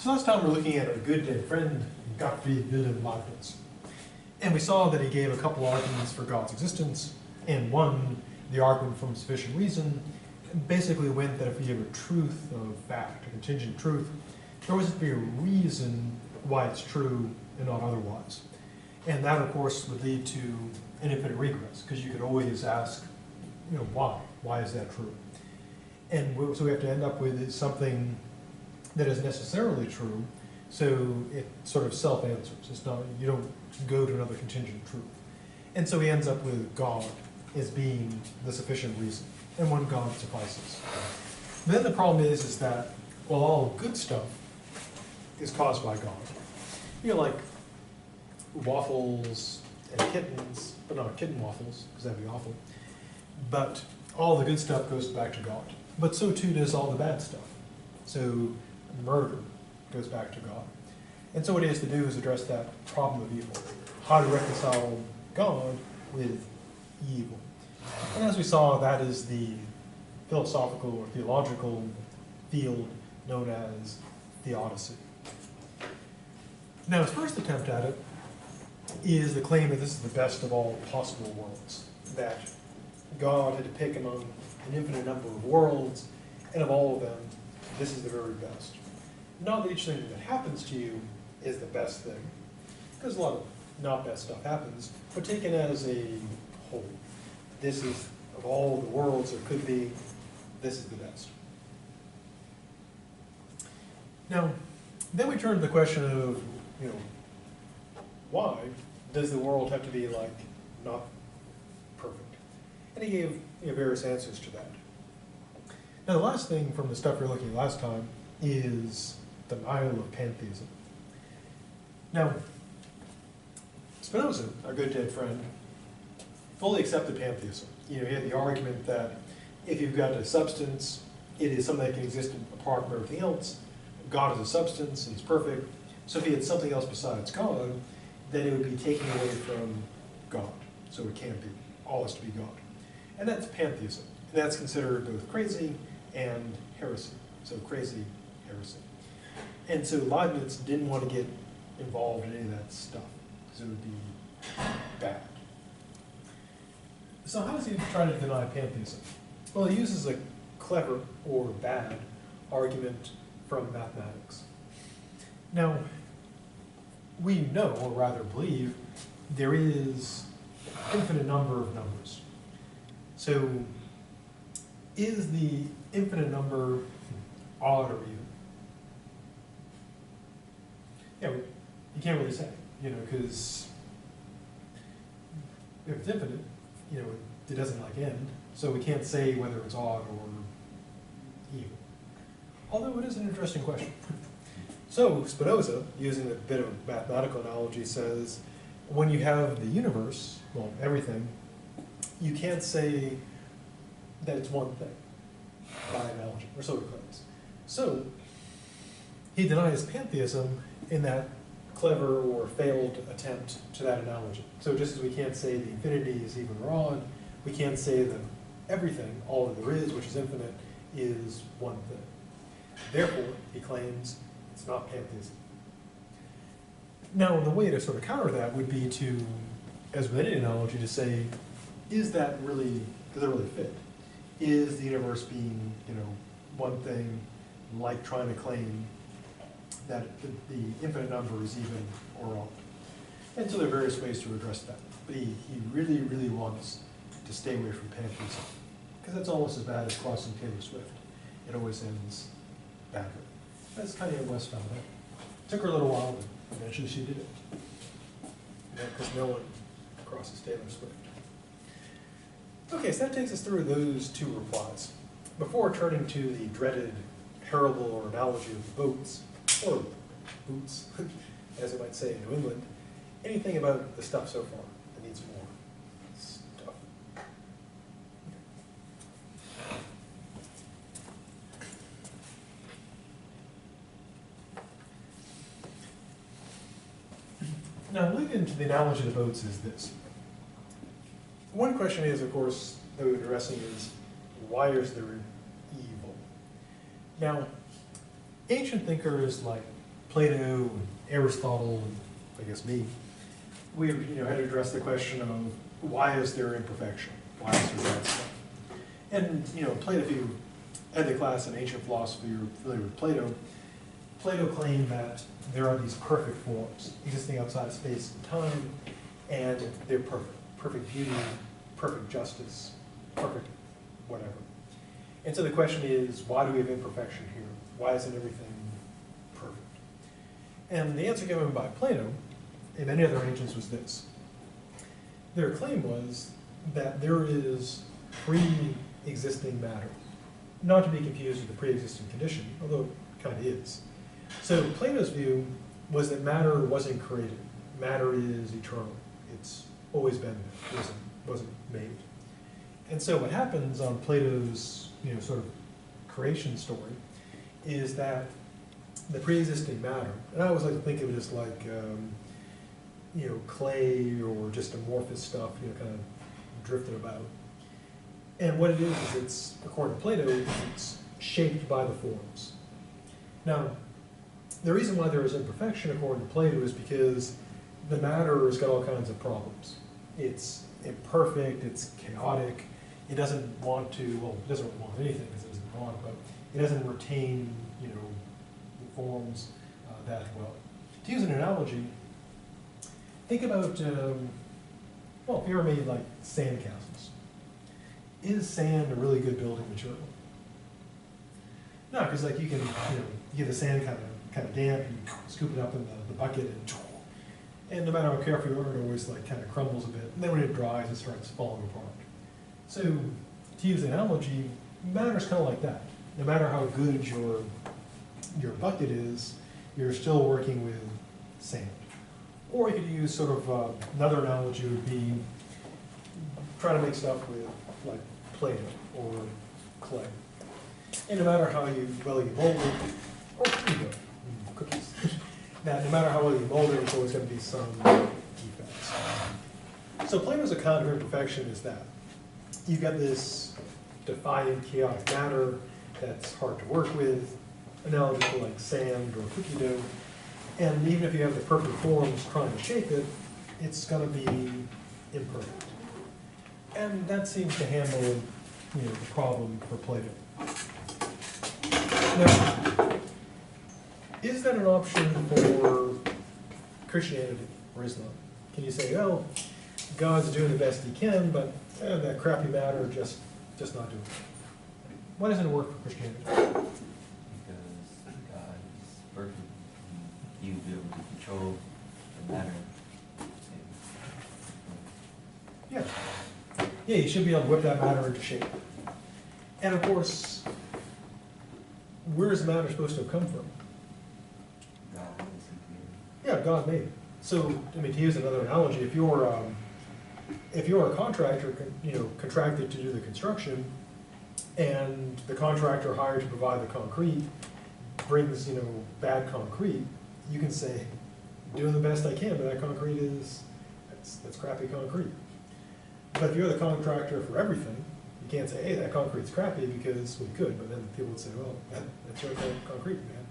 So last time we were looking at our good dead friend, Gottfried Wilhelm Leibniz. And we saw that he gave a couple arguments for God's existence, and one, the argument from sufficient reason, basically went that if we have a truth of fact, a contingent truth, there always has to be a reason why it's true and not otherwise. And that, of course, would lead to an infinite regress, because you could always ask, why? Why is that true? And so we have to end up with something that is necessarily true, so it sort of self-answers. It's not, you don't go to another contingent truth. And so he ends up with God as being the sufficient reason, and one God suffices. Then the problem is that, well, all good stuff is caused by God. Like waffles and kittens, but not kitten waffles, because that'd be awful. But all the good stuff goes back to God. But so too does all the bad stuff. So murder goes back to God. And so what he has to do is address that problem of evil. How to reconcile God with evil. And as we saw, that is the philosophical or theological field known as theodicy. Now, his first attempt at it is the claim that this is the best of all possible worlds, that God had to pick among an infinite number of worlds, and of all of them, this is the very best. Not that each thing that happens to you is the best thing, because a lot of not best stuff happens, but taken as a whole. This is, of all the worlds there could be, this is the best. Now, then we turn to the question of, why does the world have to be not perfect? And he gave various answers to that. Now, the last thing from the stuff we were looking at last time is denial of pantheism. Now, Spinoza, our good dead friend, fully accepted pantheism. He had the argument that if you've got a substance, it is something that can exist apart from everything else. God is a substance, and he's perfect. So if he had something else besides God, then it would be taken away from God. So it can't be. All has to be God. And that's pantheism. And that's considered both crazy and heresy. So crazy, heresy. And so Leibniz didn't want to get involved in any of that stuff, because it would be bad. So how does he try to deny pantheism? Well, he uses a clever or bad argument from mathematics. Now, we know, or rather believe, there is an infinite number of numbers. So, is the infinite number odd or even? Yeah, you can't really say, because if it's infinite, it doesn't end, so we can't say whether it's odd or even. Although it is an interesting question. So Spinoza, using a bit of a mathematical analogy, says when you have the universe, well, everything, you can't say that it's one thing by analogy, or so he claims. So he denies pantheism in that clever or failed attempt to that analogy. So just as we can't say the infinity is even or odd, we can't say that everything, all that there is, which is infinite, is one thing. Therefore, he claims it's not pantheism. Now, the way to sort of counter that would be to, as with any analogy, to say, does it really fit? Is the universe being, one thing, like trying to claim that the infinite number is even or odd? And so there are various ways to address that. But he really, really wants to stay away from pantheism, because that's almost as bad as crossing Taylor Swift. It always ends badly. That's Kanye West found out. Took her a little while, but eventually she did it. Because no one crosses Taylor Swift. Okay, so that takes us through those two replies. Before turning to the dreaded parable or analogy of boats, or boots, as they might say in New England, anything about the stuff so far that needs more stuff? Now, looking into the analogy of the boats is this. One question is, of course, that we're addressing is, why is there evil? Now, ancient thinkers like Plato and Aristotle, and I guess me, we had to address the question of why is there imperfection? Why is there bad stuff? And Plato, if you had the class in ancient philosophy, you're familiar with Plato. Plato claimed that there are these perfect forms existing outside of space and time, and they're perfect. Perfect beauty, perfect justice, perfect whatever. And so the question is, why do we have imperfection here? Why isn't everything perfect? And the answer given by Plato and many other ancients was this. Their claim was that there is pre-existing matter, not to be confused with the pre-existing condition, although it kind of is. So Plato's view was that matter wasn't created. Matter is eternal. It's always been there. It wasn't made. And so what happens on Plato's sort of creation story is that the pre-existing matter, and I always like to think of it as like clay or just amorphous stuff, kind of drifted about. And what it is it's, according to Plato, it's shaped by the forms. Now, the reason why there is imperfection, according to Plato, is because the matter has got all kinds of problems. It's imperfect, it's chaotic, it doesn't want to, well, it doesn't want anything because it doesn't want, but it doesn't retain, the forms that well. To use an analogy, think about, well, if you ever made like sandcastles. Is sand a really good building material? No, because like you can, you get the sand kind of damp, you scoop it up in the bucket, and no matter how careful you are, it always like kind of crumbles a bit. And then when it dries, it starts falling apart. So to use an analogy, matter's kind of like that. No matter how good your bucket is, you're still working with sand. Or you could use sort of another analogy would be trying to make stuff with like Play-Doh or clay. And no matter how well you mold it, or cookies, now no matter how well you mold it, there's always going to be some defects. So Plato's account of imperfection is that you've got this defiant, chaotic matter that's hard to work with, analogous to like sand or cookie dough. And even if you have the perfect forms trying to shape it, it's going to be imperfect. And that seems to handle, the problem for Plato. Now, is that an option for Christianity or Islam? Can you say, well, God's doing the best he can, but that crappy matter just not doing it? Why doesn't it work for Christianity? Because God is perfect. He will be able to control the matter. Yeah. Yeah, you should be able to whip that matter into shape. And of course, where is the matter supposed to have come from? God is Yeah, God made it. So, to use another analogy, if you're a contractor, contracted to do the construction, and the contractor hired to provide the concrete brings, bad concrete, you can say, doing the best I can, but that concrete that's crappy concrete. But if you're the contractor for everything, you can't say, hey, that concrete's crappy because, well, you could, but then people would say, well, that's your concrete, man.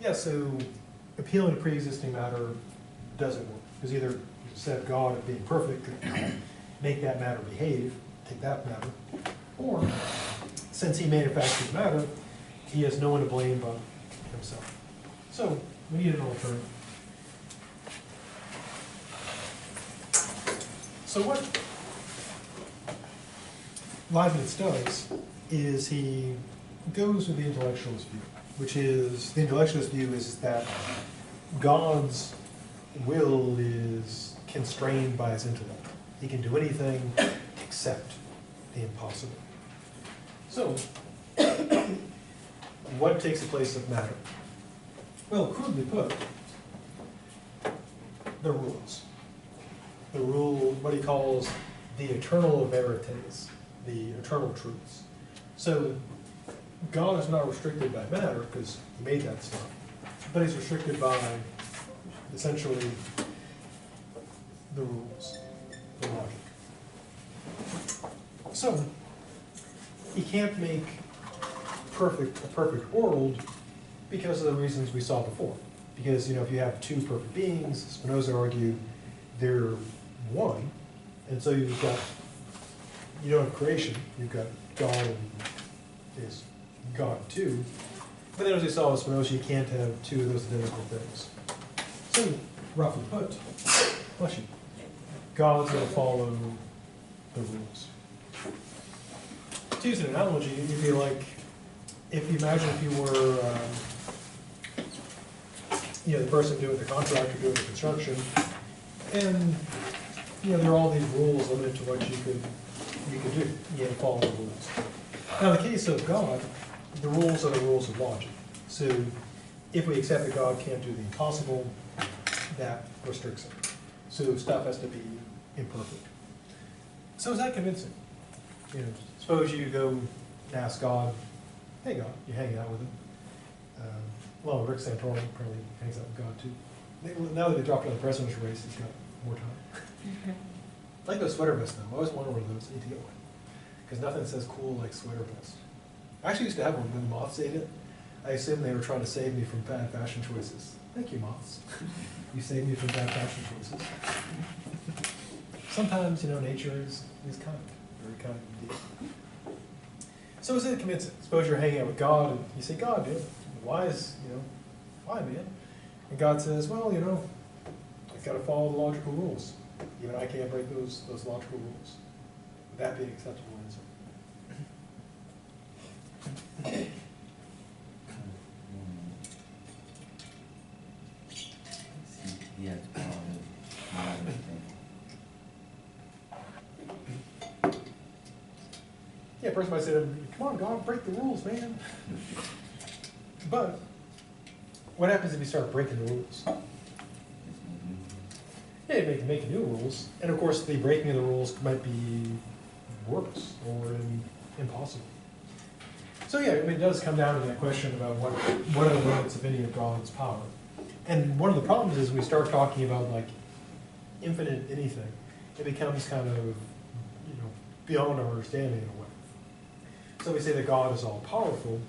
Yeah, so appealing to pre-existing matter doesn't work. Because either instead of God of being perfect, make that matter behave, take that matter, or since he manufactured matter, he has no one to blame but himself. So we need an alternative. So what Leibniz does is he goes with the intellectualist view, which is, the intellectualist view is that God's will is constrained by his intellect. He can do anything except the impossible. So, what takes the place of matter? Well, crudely put, the rules. The rule, what he calls the eternal verities, the eternal truths. So, God is not restricted by matter, because he made that stuff, but he's restricted by, essentially, the rules, the logic. So, he can't make a perfect world because of the reasons we saw before. Because, if you have two perfect beings, Spinoza argued they're one, and so you don't have creation, you've got God and is God too. But then as we saw with Spinoza, you can't have two of those identical things. So, roughly put, bless you, God's going to follow the rules. To use an analogy, you'd be like, if you were, the person doing the contract or doing the construction, and there are all these rules limited to what you could do. You had to follow the rules. Now, in the case of God, the rules are the rules of logic. So, if we accept that God can't do the impossible, that restricts it. So stuff has to be imperfect. So is that convincing? Suppose you go and ask God, hey God, you're hanging out with him. Well, Rick Santorum probably hangs out with God too. Now that they dropped out of the presidential race, he's got more time. I like those sweater vests though. I always wonder where those need to get one. Because nothing says cool like sweater vest. I actually used to have one when the Moths ate it. I assumed they were trying to save me from bad fashion choices. Thank you, Moths. You saved me from bad fashion choices. Sometimes, nature is kind, very kind indeed. So is it convincing? Suppose you're hanging out with God and you say, God, why, man? And God says, well, I've got to follow the logical rules. Even I can't break those logical rules. Would that be an acceptable answer? Yeah, it's probably another thing. Yeah, a person might say to him, come on, God, break the rules, man. But what happens if you start breaking the rules? Yeah, you make new rules. And of course, the breaking of the rules might be worse or impossible. So yeah, it does come down to that question about what are the limits of any of God's power. And one of the problems is when we start talking about like infinite anything, it becomes kind of beyond our understanding in a way. So we say that God is all powerful.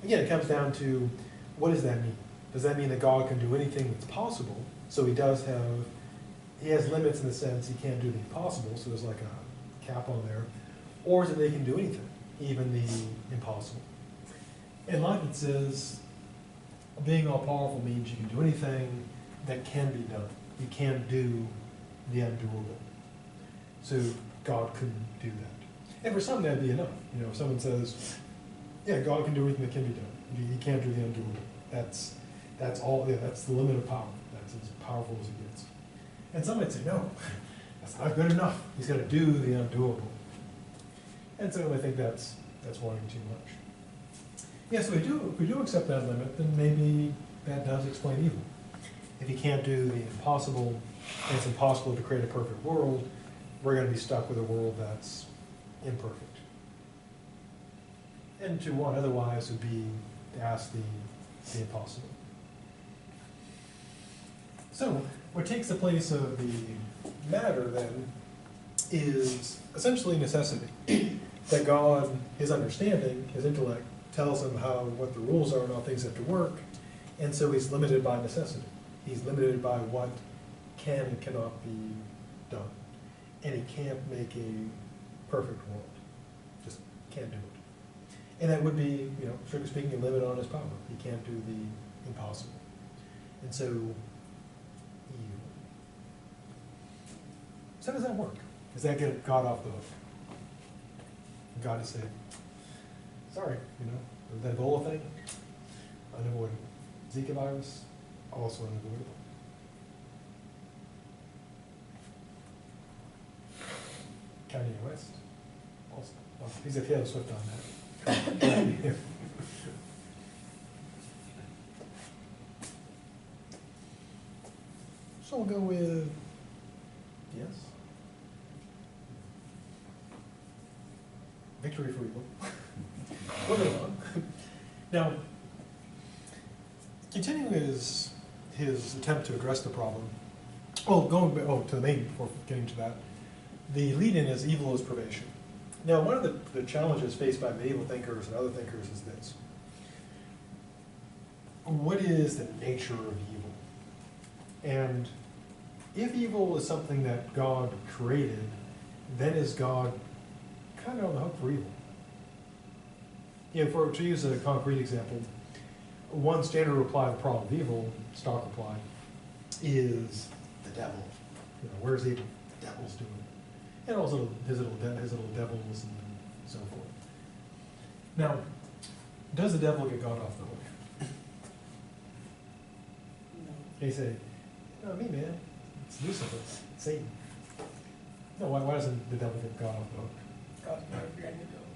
Again, it comes down to what does that mean? Does that mean that God can do anything that's possible? So he has limits in the sense he can't do the impossible, so there's like a cap on there. Or is it that he can do anything, even the impossible? And Leibniz says, being all powerful means you can do anything that can be done. You can't do the undoable. So God couldn't do that. And for some that'd be enough. If someone says, yeah, God can do everything that can be done. He can't do the undoable. That's all, that's the limit of power. That's as powerful as it gets. And some might say, no, that's not good enough. He's got to do the undoable. And so I think that's wanting too much. Yes, if we do accept that limit, then maybe that does explain evil. If he can't do the impossible, and it's impossible to create a perfect world, we're going to be stuck with a world that's imperfect. And to want otherwise would be to ask the impossible. So, what takes the place of the matter then is essentially necessity. That God, his understanding, his intellect, tells him what the rules are and how things have to work, and so he's limited by necessity. He's limited by what can and cannot be done. And he can't make a perfect world. Just can't do it. And that would be, strictly speaking, a limit on his power. He can't do the impossible. And so, evil. So how does that work? Does that get God off the hook? God is saying, sorry, that Ebola thing, unavoidable. Zika virus, also unavoidable. Kanye West, also. Well, he's a Taylor Swift on that. So we'll go with yes. Victory for evil. Moving on. Now, continuing his attempt to address the problem, to the main before getting to that, the lead-in is evil is privation. Now, one of the challenges faced by medieval thinkers and other thinkers is this. What is the nature of evil? And if evil is something that God created, then is God kind of on the hook for evil? You know, to use a concrete example, one standard reply to the problem of evil, stock reply, is the devil. You know, where's evil? The devil's doing it. And also his little devils and so forth. Now, does the devil get God off the hook? No. They say, no, me, man. It's Lucifer. It's Satan. No, why doesn't the devil get God off the hook? God's not creating the devil.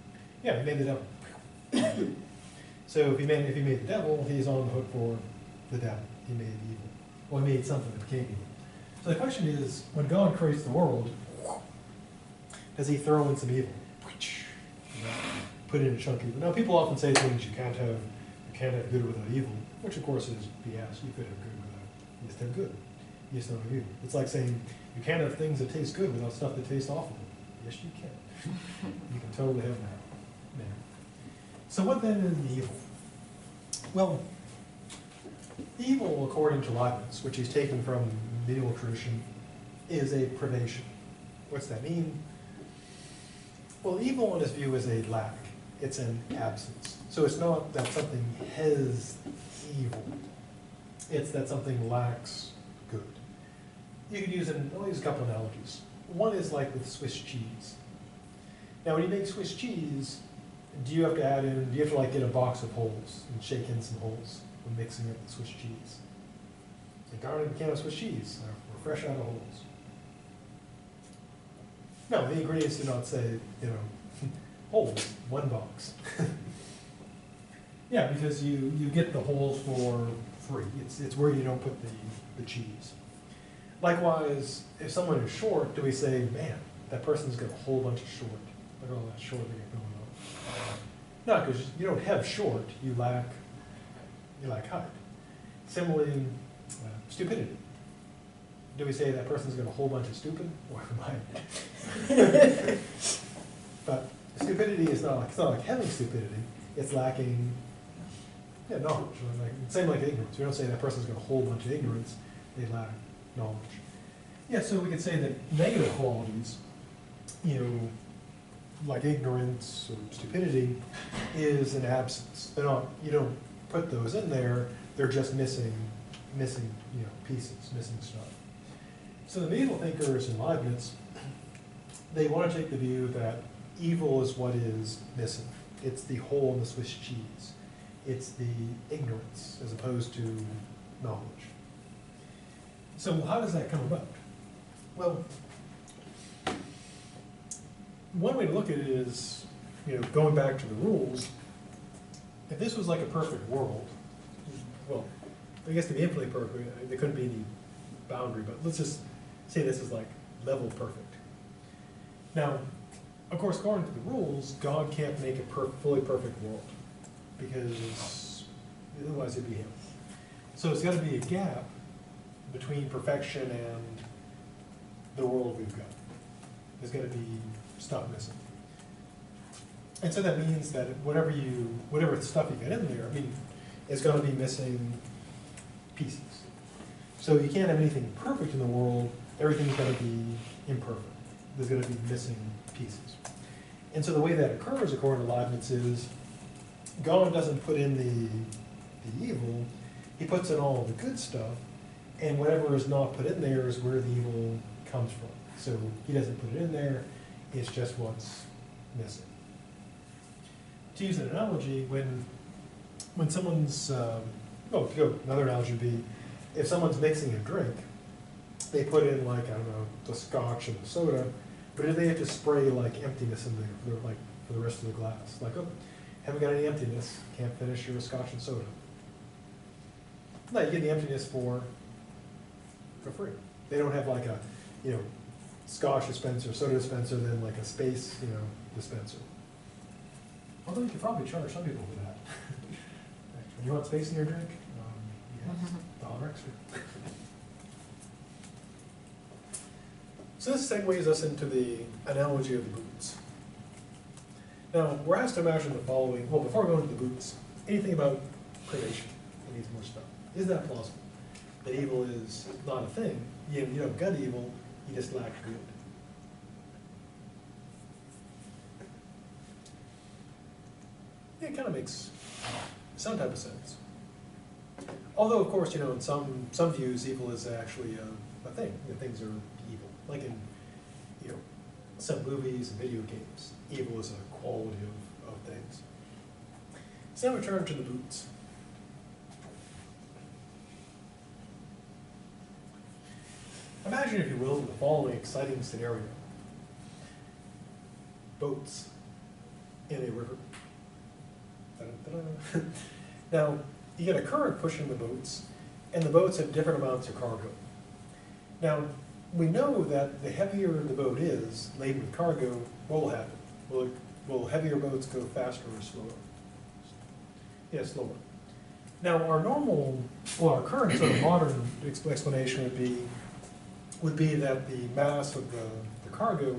Yeah, he made the devil. So if he made the devil, he's on the hook for the devil. He made evil. Well, he made something that became evil. So the question is, when God creates the world, does he throw in some evil? Put in a chunk of evil. Now, people often say things you can't have good without evil, which of course is BS. You could have good without. You just have good. You just don't have evil. It's like saying you can't have things that taste good without stuff that tastes awful. Yes, you can. You can totally have that. Yeah. So what then is the evil? Well, evil, according to Leibniz, which he's taken from medieval tradition, is a privation. What's that mean? Well, evil in his view is a lack. It's an absence. So it's not that something has evil. It's that something lacks good. You could use I'll use a couple analogies. One is like with Swiss cheese. Now, when you make Swiss cheese, do you have to like get a box of holes and shake in some holes when mixing up the Swiss cheese? Like, garnish a can of Swiss cheese. We're fresh out of holes. No, the ingredients do not say, holes, one box. Yeah, because you get the holes for free. It's where you don't put the cheese. Likewise, if someone is short, do we say, man, that person's got a whole bunch of short. Look at all that short they got going on. No, because you don't have short, you lack height. Similarly, stupidity. Do we say that person's got a whole bunch of stupid? Or might? But stupidity is it's not like having stupidity. It's lacking knowledge. Same like ignorance. We don't say that person's got a whole bunch of ignorance. They lack knowledge. Yeah, so we could say that negative qualities, like ignorance or stupidity, is an absence. You don't put those in there. They're just missing pieces, missing stuff. So the medieval thinkers in Leibniz, they want to take the view that evil is what is missing. It's the hole in the Swiss cheese. It's the ignorance as opposed to knowledge. So how does that come about? Well, one way to look at it is, going back to the rules, if this was like a perfect world, well, I guess to be infinitely perfect, there couldn't be any boundary, but let's just say this is like level perfect. Now, of course, according to the rules, God can't make a fully perfect world, because otherwise it'd be him. So it's got to be a gap between perfection and the world we've got. There's got to be stuff missing. And so that means that whatever stuff you get in there, it's going to be missing pieces. So you can't have anything perfect in the world. Everything's going to be imperfect. There's going to be missing pieces. And so the way that occurs, according to Leibniz, is God doesn't put in the evil. He puts in all the good stuff, and whatever is not put in there is where the evil comes from. So he doesn't put it in there. It's just what's missing. To use an analogy, when someone's, another analogy would be, if someone's mixing a drink, they put in the scotch and the soda, but if they have to spray emptiness in there for the rest of the glass, haven't got any emptiness, can't finish your scotch and soda. No, you get the emptiness for free. They don't have a scotch dispenser, soda dispenser, then a space dispenser. Although you could probably charge some people for that. You want space in your drink? Yes, $1 extra. So this segues us into the analogy of the boots. Now, we're asked to imagine the following. Well, before we go into the boots, anything about predation that needs more stuff. Is that plausible? that evil is not a thing. You don't gut evil, you just lack good. It kind of makes some type of sense. Although, of course, in some views, evil is actually a thing. Things are evil. Like in, some movies and video games, evil is a quality of things. So now we turn to the boots. Imagine, if you will, the following exciting scenario. Boats in a river. Da-da-da-da. Now, you get a current pushing the boats, and the boats have different amounts of cargo. Now, we know that the heavier the boat is, laden with cargo, what will happen? Will heavier boats go faster or slower? Yeah, slower. Now, our current sort of modern explanation would be that the mass of the cargo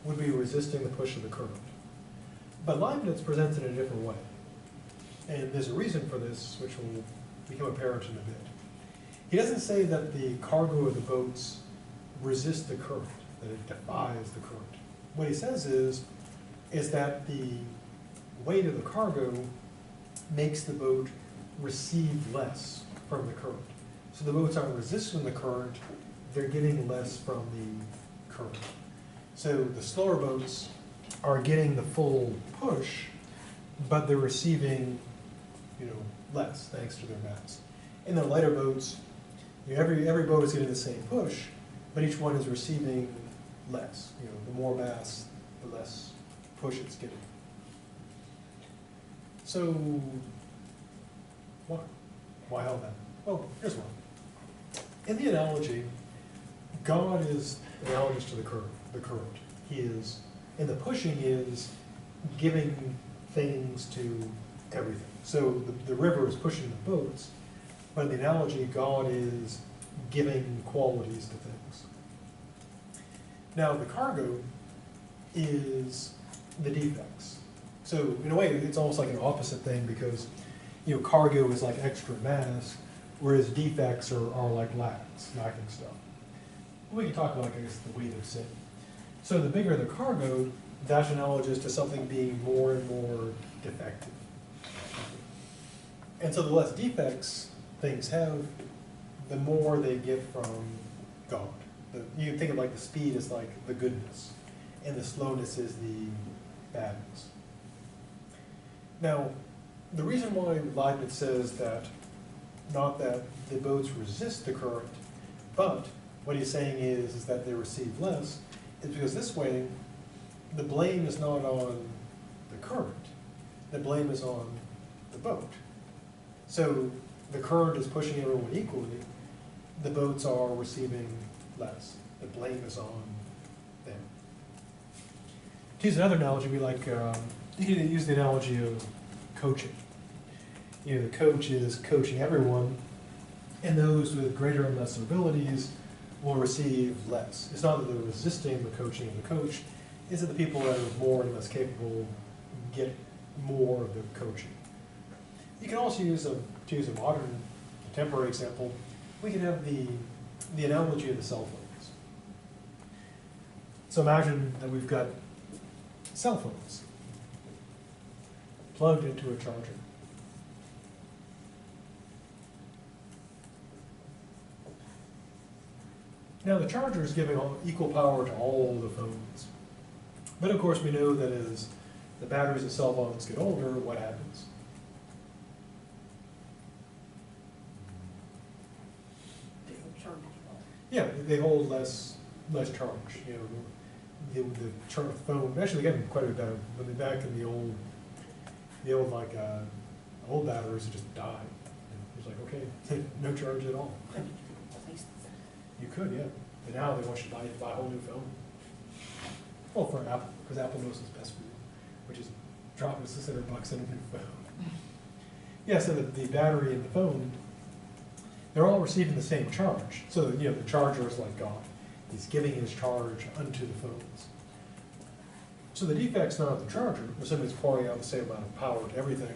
would be resisting the push of the current. But Leibniz presents it in a different way. And there's a reason for this, which will become apparent in a bit. He doesn't say that the cargo of the boats resists the current, that it defies the current. What he says is that the weight of the cargo makes the boat receive less from the current. So the boats aren't resisting the current, they're getting less from the current. So the slower boats are getting the full push, but they're receiving, less thanks to their mass. In the lighter boats, every boat is getting the same push, but each one is receiving less. The more mass, the less push it's getting. So, why all that? Well, here's one. In the analogy, God is analogous to the current. He is, and the pushing is giving things to everything. So the river is pushing the boats, but in the analogy, God is giving qualities to things. Now, the cargo is the defects. So in a way, it's almost like an opposite thing, because cargo is like extra mass, whereas defects are like lacking stuff. We can talk about, I guess, the weight of sin. So the bigger the cargo, that's analogous to something being more and more defective. And so the less defects things have, the more they get from God. You can think of like the speed as like the goodness, and the slowness is the badness. Now, the reason why Leibniz says that, not that the boats resist the current, but what he's saying is that they receive less, is because this way, the blame is not on the current, the blame is on the boat. So the current is pushing everyone equally, the boats are receiving less. The blame is on them. To use another analogy, we like, you can use the analogy of coaching. The coach is coaching everyone, and those with greater and lesser abilities will receive less. It's not that they're resisting the coaching of the coach, it's that the people that are more and less capable get more of the coaching. You can also use to use a modern, contemporary example, we can have the analogy of the cell phones. So imagine that we've got cell phones plugged into a charger. Now the charger is giving equal power to all the phones. But of course we know that as the batteries of cell phones get older, what happens? Yeah, they hold less charge. The phone actually getting quite a bit better. When they're back in the old old batteries would just die. It's like, okay, no charge at all. You could, yeah. But now they want you to buy a whole new phone. Well, for Apple, because Apple knows what's best for you, which is dropping $600 in a new phone. Yeah, so the battery and the phone, they're all receiving the same charge. So the charger is like God. He's giving his charge unto the phones. So the defect's not the charger, or somebody's pouring out the same amount of power to everything.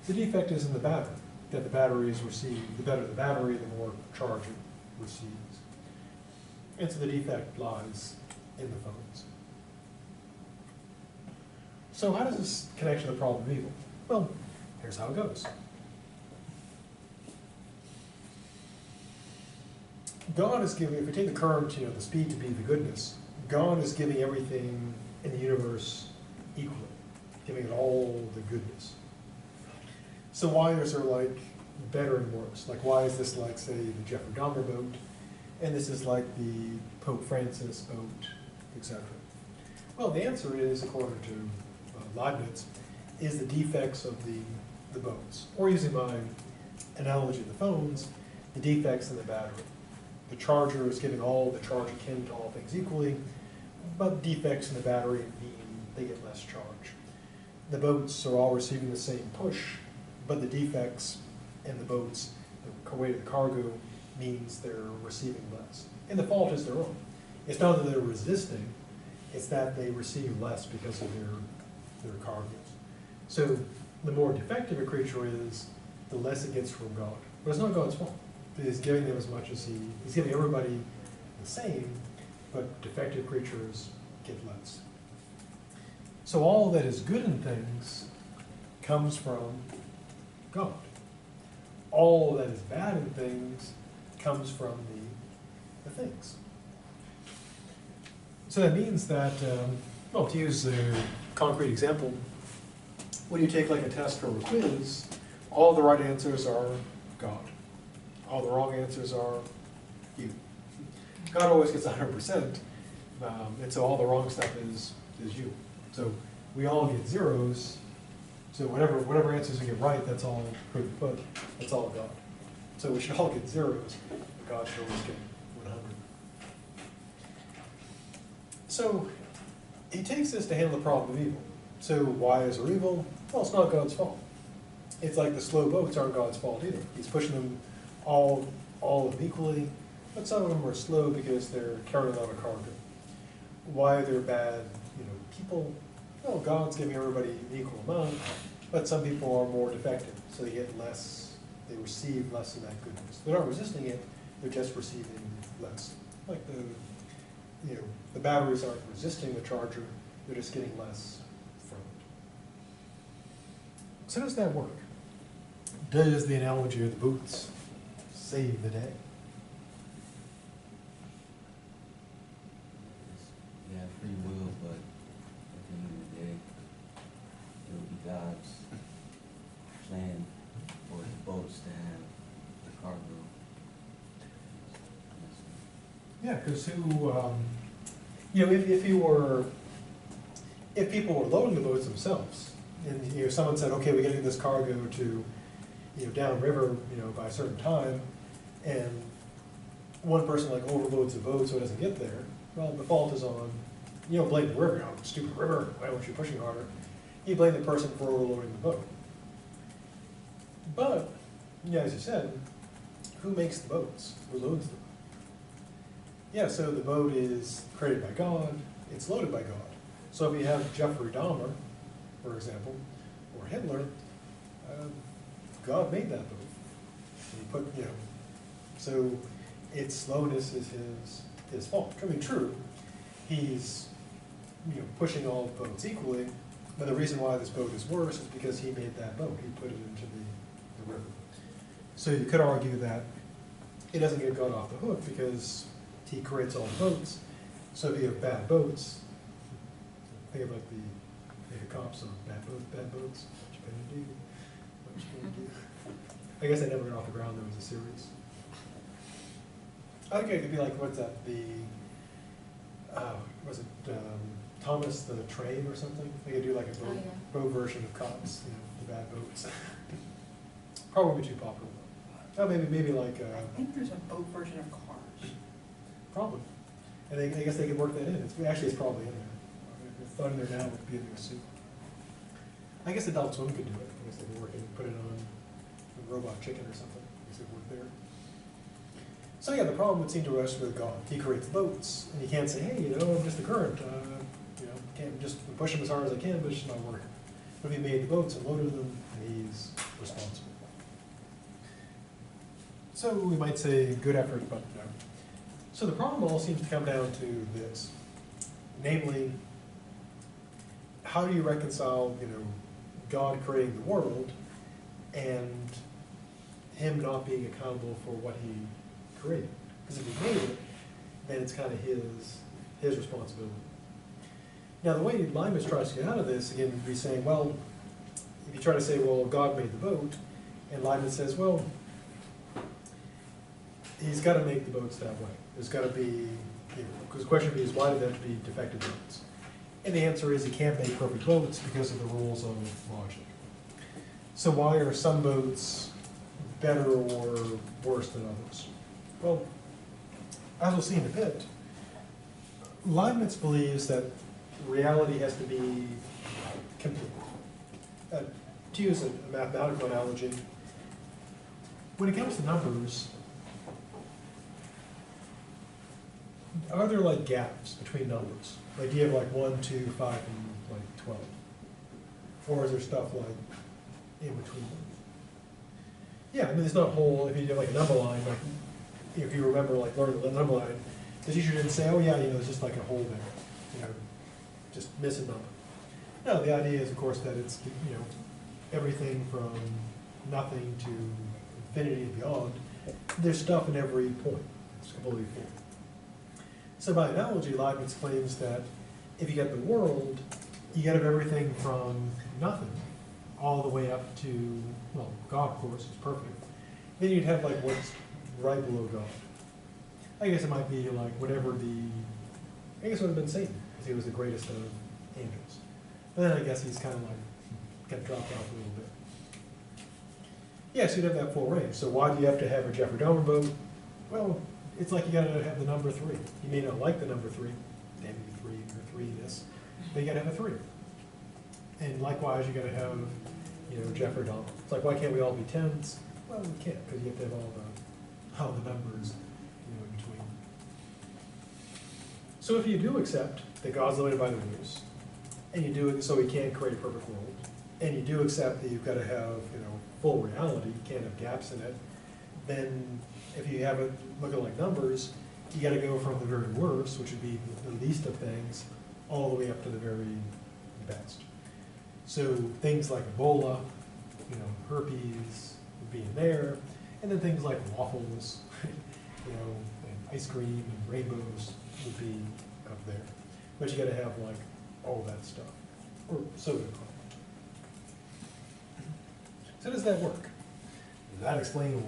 The defect is in the battery. that the batteries receive, the better the battery, the more charge it receives. And so the defect lies in the phones. So how does this connect to the problem of evil? Well, here's how it goes. God is giving, if we take the current, the speed to be the goodness, God is giving everything in the universe equally, giving it all the goodness. So why is there like better and worse? Like why is this like, say, the Jeffrey Dahmer boat, and this is like the Pope Francis boat, etc.? Well, the answer is, according to Leibniz, is the defects of the boats. Or using my analogy of the phones, the defects in the battery. The charger is giving all the charge it can to all things equally, but defects in the battery mean they get less charge. The boats are all receiving the same push, but the defects in the boats, the weight of the cargo, means they're receiving less. And the fault is their own. It's not that they're resisting, it's that they receive less because of their cargoes. So the more defective a creature is, the less it gets from God. But it's not God's fault. He's giving them as much as he's giving everybody the same, but defective creatures get less. So all that is good in things comes from God. All that is bad in things comes from the things. So that means that, well, to use a concrete example, when you take like a test or a quiz, all the right answers are God. All the wrong answers are you. God always gets 100%, and so all the wrong stuff is you. So we all get zeros, so whatever answers we get right, that's all put, that's all God. So we should all get zeros, but God should always get 100. So he takes this to handle the problem of evil. So why is there evil? Well, it's not God's fault. It's like the slow boats aren't God's fault either. He's pushing them all of them equally, but some of them are slow because they're carrying a lot of cargo. Why they're bad, people, well, God's giving everybody an equal amount, but some people are more defective, so they get less, they receive less of that goodness. They're not resisting it, they're just receiving less. Like the batteries aren't resisting the charger, they're just getting less from it. So how does that work? Does the analogy of the boots save the day? You have free will, but at the end of the day, it will be God's plan for the boats to have the cargo. Yeah, because if people were loading the boats themselves, and someone said, okay, we got to get this cargo to downriver, by a certain time, and one person like overloads the boat so it doesn't get there, well, the fault is on, blame the river, stupid river, why weren't you pushing harder? You blame the person for overloading the boat. But, as you said, who makes the boats? Who loads them? Yeah, so the boat is created by God, it's loaded by God. So if you have Jeffrey Dahmer, for example, or Hitler, God made that boat. He put, so its slowness is his fault. I mean, true, he's, pushing all boats equally, but the reason why this boat is worse is because he made that boat. He put it into the river. So you could argue that it doesn't get God off the hook because he creates all the boats. So if you have bad boats, think of like the cops on bad boats. What you gonna do? What you gonna do? I guess I never got off the ground. There was a series. I think it could be like, what's that? Was it Thomas the Train or something? They could do like a boat version of cops, the bad boats. Probably too popular. Oh, maybe like. I think there's a boat version of Cars. Probably. And I guess they could work that in. It's probably in there. If it's not in there now, it would be in their suit. I guess Adult Swim could do it. I guess they could work it, put it on a Robot Chicken or something. I guess it would work there. So yeah, the problem would seem to rest with God. He creates boats, and you can't say, hey, I'm just the current. Can't just push them as hard as I can, but it's just not working. But he made the boats and loaded them, and he's responsible. So we might say good effort, but no. So the problem all seems to come down to this. Namely, how do you reconcile, God creating the world and him not being accountable for what he created? Because if he made it, then it's kind of his responsibility. Now, the way Leibniz tries to get out of this, again, would be saying, well, if you try to say, well, God made the boat, and Leibniz says, well, he's got to make the boats that way. There's got to be, because the question would be is, why do there have to be defective boats? And the answer is he can't make perfect boats because of the rules of logic. So why are some boats better or worse than others? Well, as we'll see in a bit, Leibniz believes that reality has to be complete. To use a mathematical analogy, when it comes to numbers, are there like gaps between numbers? Like do you have like 1, 2, 5, and like 12? Or is there stuff like in between them? Yeah, I mean there's not a whole, if you do like a number line, like if you remember like learning the number line, the teacher didn't say, oh yeah, there's just like a hole there, just miss a number. No, the idea is of course that it's, everything from nothing to infinity and beyond. There's stuff in every point. It's completely full. So by analogy, Leibniz claims that if you get the world, you get everything from nothing all the way up to, well, God, of course, is perfect. Then you'd have like what's right below God. I guess it might be like whatever I guess it would have been Satan, because he was the greatest of angels. But then I guess he's kind of like, got dropped off a little bit. Yes, you'd have that full range. So why do you have to have a Jeffrey Dahmer boat? Well, it's like you gotta have the number 3. You may not like the number 3, damn you 3 or 3 this, but you gotta have a 3. And likewise, you gotta have, Jeffrey Dahmer. It's like, why can't we all be 10s? Well, we can't, because you have to have all the numbers, in between. So if you do accept that God's limited by the rules, and you do it so he can't create a perfect world, and you do accept that you've got to have, full reality, you can't have gaps in it, then if you have it looking like numbers, you got to go from the very worst, which would be the least of things, all the way up to the very best. So things like Ebola, herpes would be in there, and then things like waffles, and ice cream and rainbows would be up there. But you got to have like all that stuff, or soda. So how does that work? Does that explain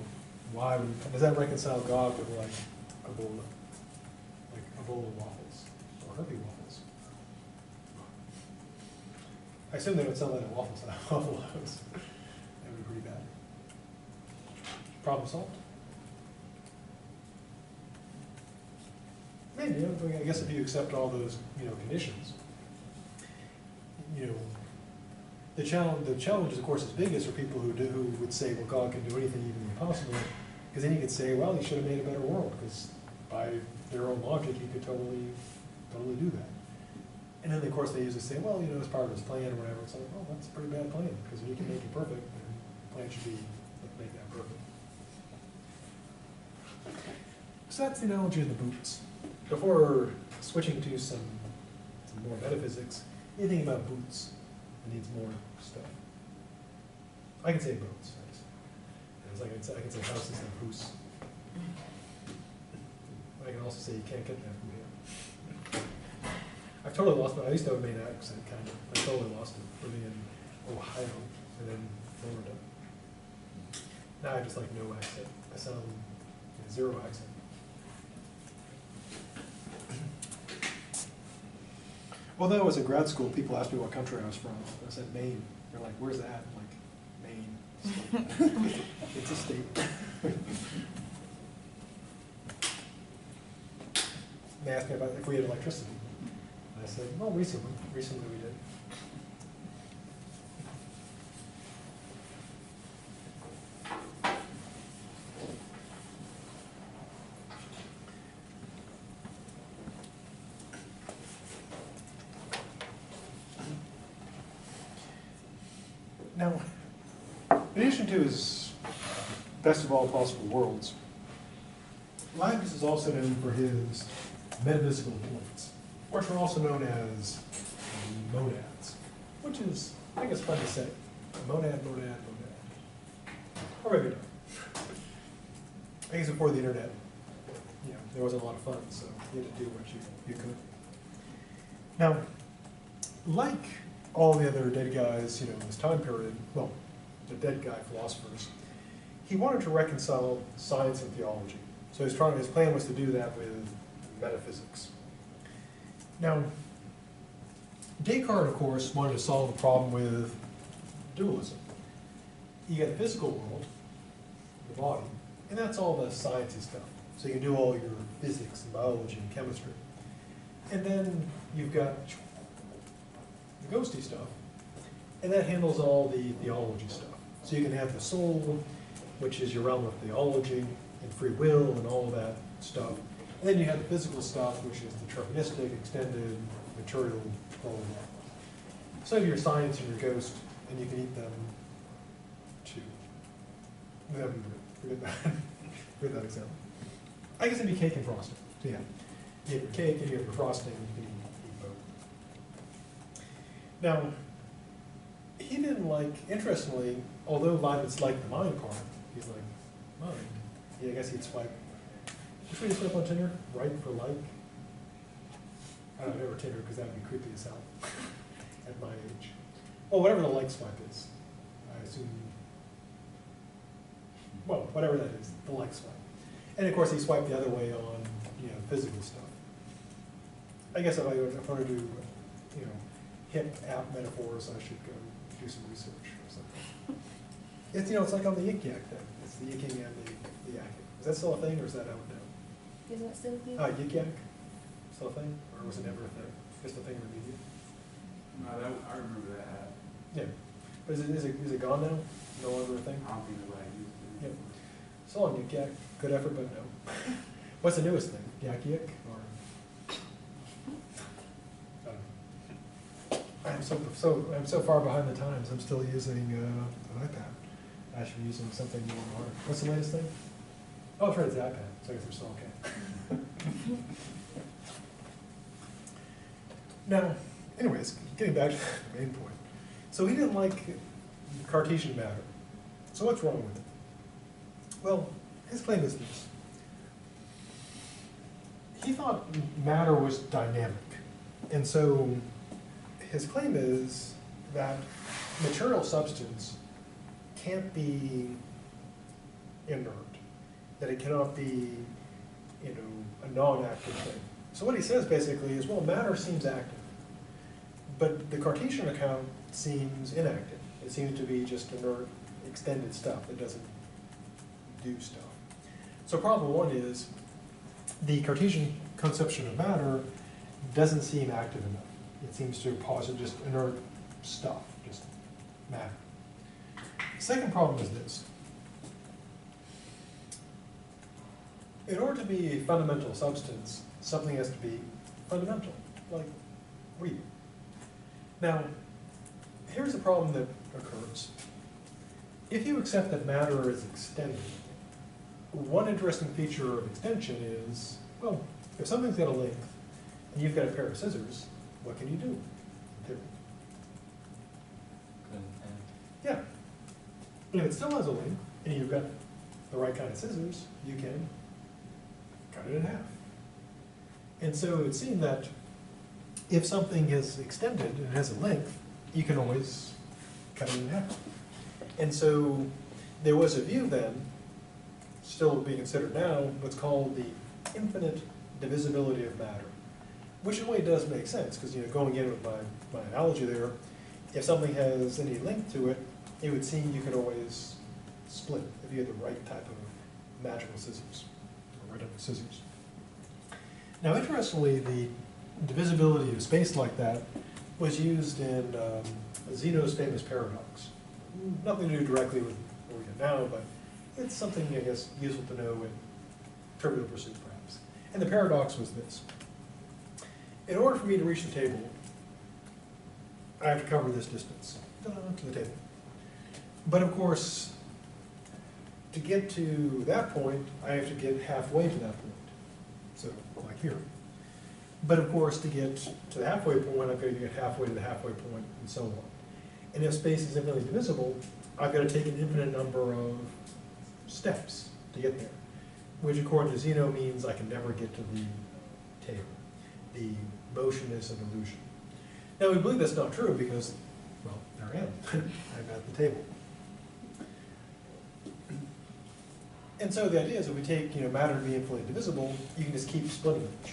why? Does that reconcile God with like Ebola waffles or herpes waffles? I assume they would sell that at Waffle House. That would be pretty bad. Problem solved? Maybe. I guess if you accept all those, conditions, the challenge, of course, is biggest for people who would say, well, God can do anything, even the impossible, because then you could say, well, he should have made a better world, because by their own logic, he could totally do that. And then, of course, they usually say, well, it's part of his plan or whatever. It's like, well, that's a pretty bad plan, because if you can make it perfect, then the plan should be make that perfect. So that's the analogy of the boots. Before switching to some more metaphysics, anything about boots that needs more stuff. I can say boats. I can say house instead of hoose. I can also say you can't get that from here. I've totally lost I used to have a Maine accent, kind of. I totally lost it living in Ohio and then Florida. Now I just like no accent. I sound zero accent. Well, when I was in grad school, people asked me what country I was from. I said Maine. They're like, "Where's that?" I'm like, Maine. It's a state. They asked me about if we had electricity. And I said, well, recently we did. Now, in addition to his best of all possible worlds, Leibniz is also known for his metaphysical points, which are also known as the monads, which is, I guess, fun to say. Monad. Or maybe not. I guess before the internet, there wasn't a lot of fun, so you had to do what you could. Now, like all the other dead guys, in this time period, well, the dead guy philosophers, he wanted to reconcile science and theology. So his plan was to do that with metaphysics. Now, Descartes, of course, wanted to solve the problem with dualism. You got the physical world, the body, and that's all the sciencey stuff. So you can do all your physics and biology and chemistry. And then you've got the ghosty stuff, and that handles all the theology stuff. So you can have the soul, which is your realm of theology, and free will, and all of that stuff. And then you have the physical stuff, which is deterministic, extended, material, all of that. So you have your science and your ghost, and you can eat them too. Forget that example. I guess it'd be cake and frosting. So yeah, you have your cake and you have your frosting, and you can eat both. Now, he didn't like, interestingly, although Leibniz liked the mind part, he's like, mind? Yeah, I guess he'd swipe. Which way do you swipe on Tinder? Right for like? I don't know, never Tinder, because that would be creepy as hell at my age. Well, whatever the like swipe is, I assume, well, whatever that is, the like swipe. And of course, he swiped the other way on, physical stuff. I guess if I want to do, hip app metaphors, I should go do some research or something. It's, it's like on the yik yak thing. It's the yicking and the yakking. Is that still a thing, or is that out now? Is that still good? Yik yak? Still a thing? Or was it never a thing? Just a thing in the media? No, I remember that app. Yeah. But is it gone now? No longer a thing? I don't think nobody used it. Yeah. So on yik yak, good effort, but no. What's the newest thing? Yak yik? Or I'm so far behind the times. I'm still using an iPad. I should be using something more modern. What's the latest thing? Oh, that's right, it's the iPad. So I guess we're still okay. Now, anyways, getting back to the main point. So he didn't like Cartesian matter. So what's wrong with it? Well, his claim is this. He thought matter was dynamic. And so his claim is that material substance can't be inert, that it cannot be, a non-active thing. So what he says basically is, well, matter seems active, but the Cartesian account seems inactive. It seems to be just inert, extended stuff that doesn't do stuff. So problem one is, the Cartesian conception of matter doesn't seem active enough. It seems to posit just inert stuff, just matter. Second problem is this. In order to be a fundamental substance, something has to be fundamental, like we. Now, here's the problem that occurs. If you accept that matter is extended, one interesting feature of extension is, well, if something's got a length, and you've got a pair of scissors, what can you do? Yeah. And if it still has a length, and you've got the right kind of scissors, you can cut it in half. And so it would seem that if something is extended and has a length, you can always cut it in half. And so there was a view then, still being considered now, what's called the infinite divisibility of matter. Which in a way does make sense, because going in with my analogy there, if something has any length to it, it would seem you could always split if you had the right type of magical scissors, or right type of scissors. Now interestingly, the divisibility of space like that was used in Zeno's famous paradox. Nothing to do directly with what we do now, but it's something, I guess, useful to know in trivial pursuit, perhaps. And the paradox was this. In order for me to reach the table, I have to cover this distance to the table. But of course, to get to that point, I have to get halfway to that point. So, like here. But of course, to get to the halfway point, I've got to get halfway to the halfway point, and so on. And if space is infinitely divisible, I've got to take an infinite number of steps to get there, which according to Zeno means I can never get to the table. The motion is an illusion. Now we believe that's not true because, well, there I am. I'm at the table. And so the idea is if we take matter to be infinitely divisible, you can just keep splitting it.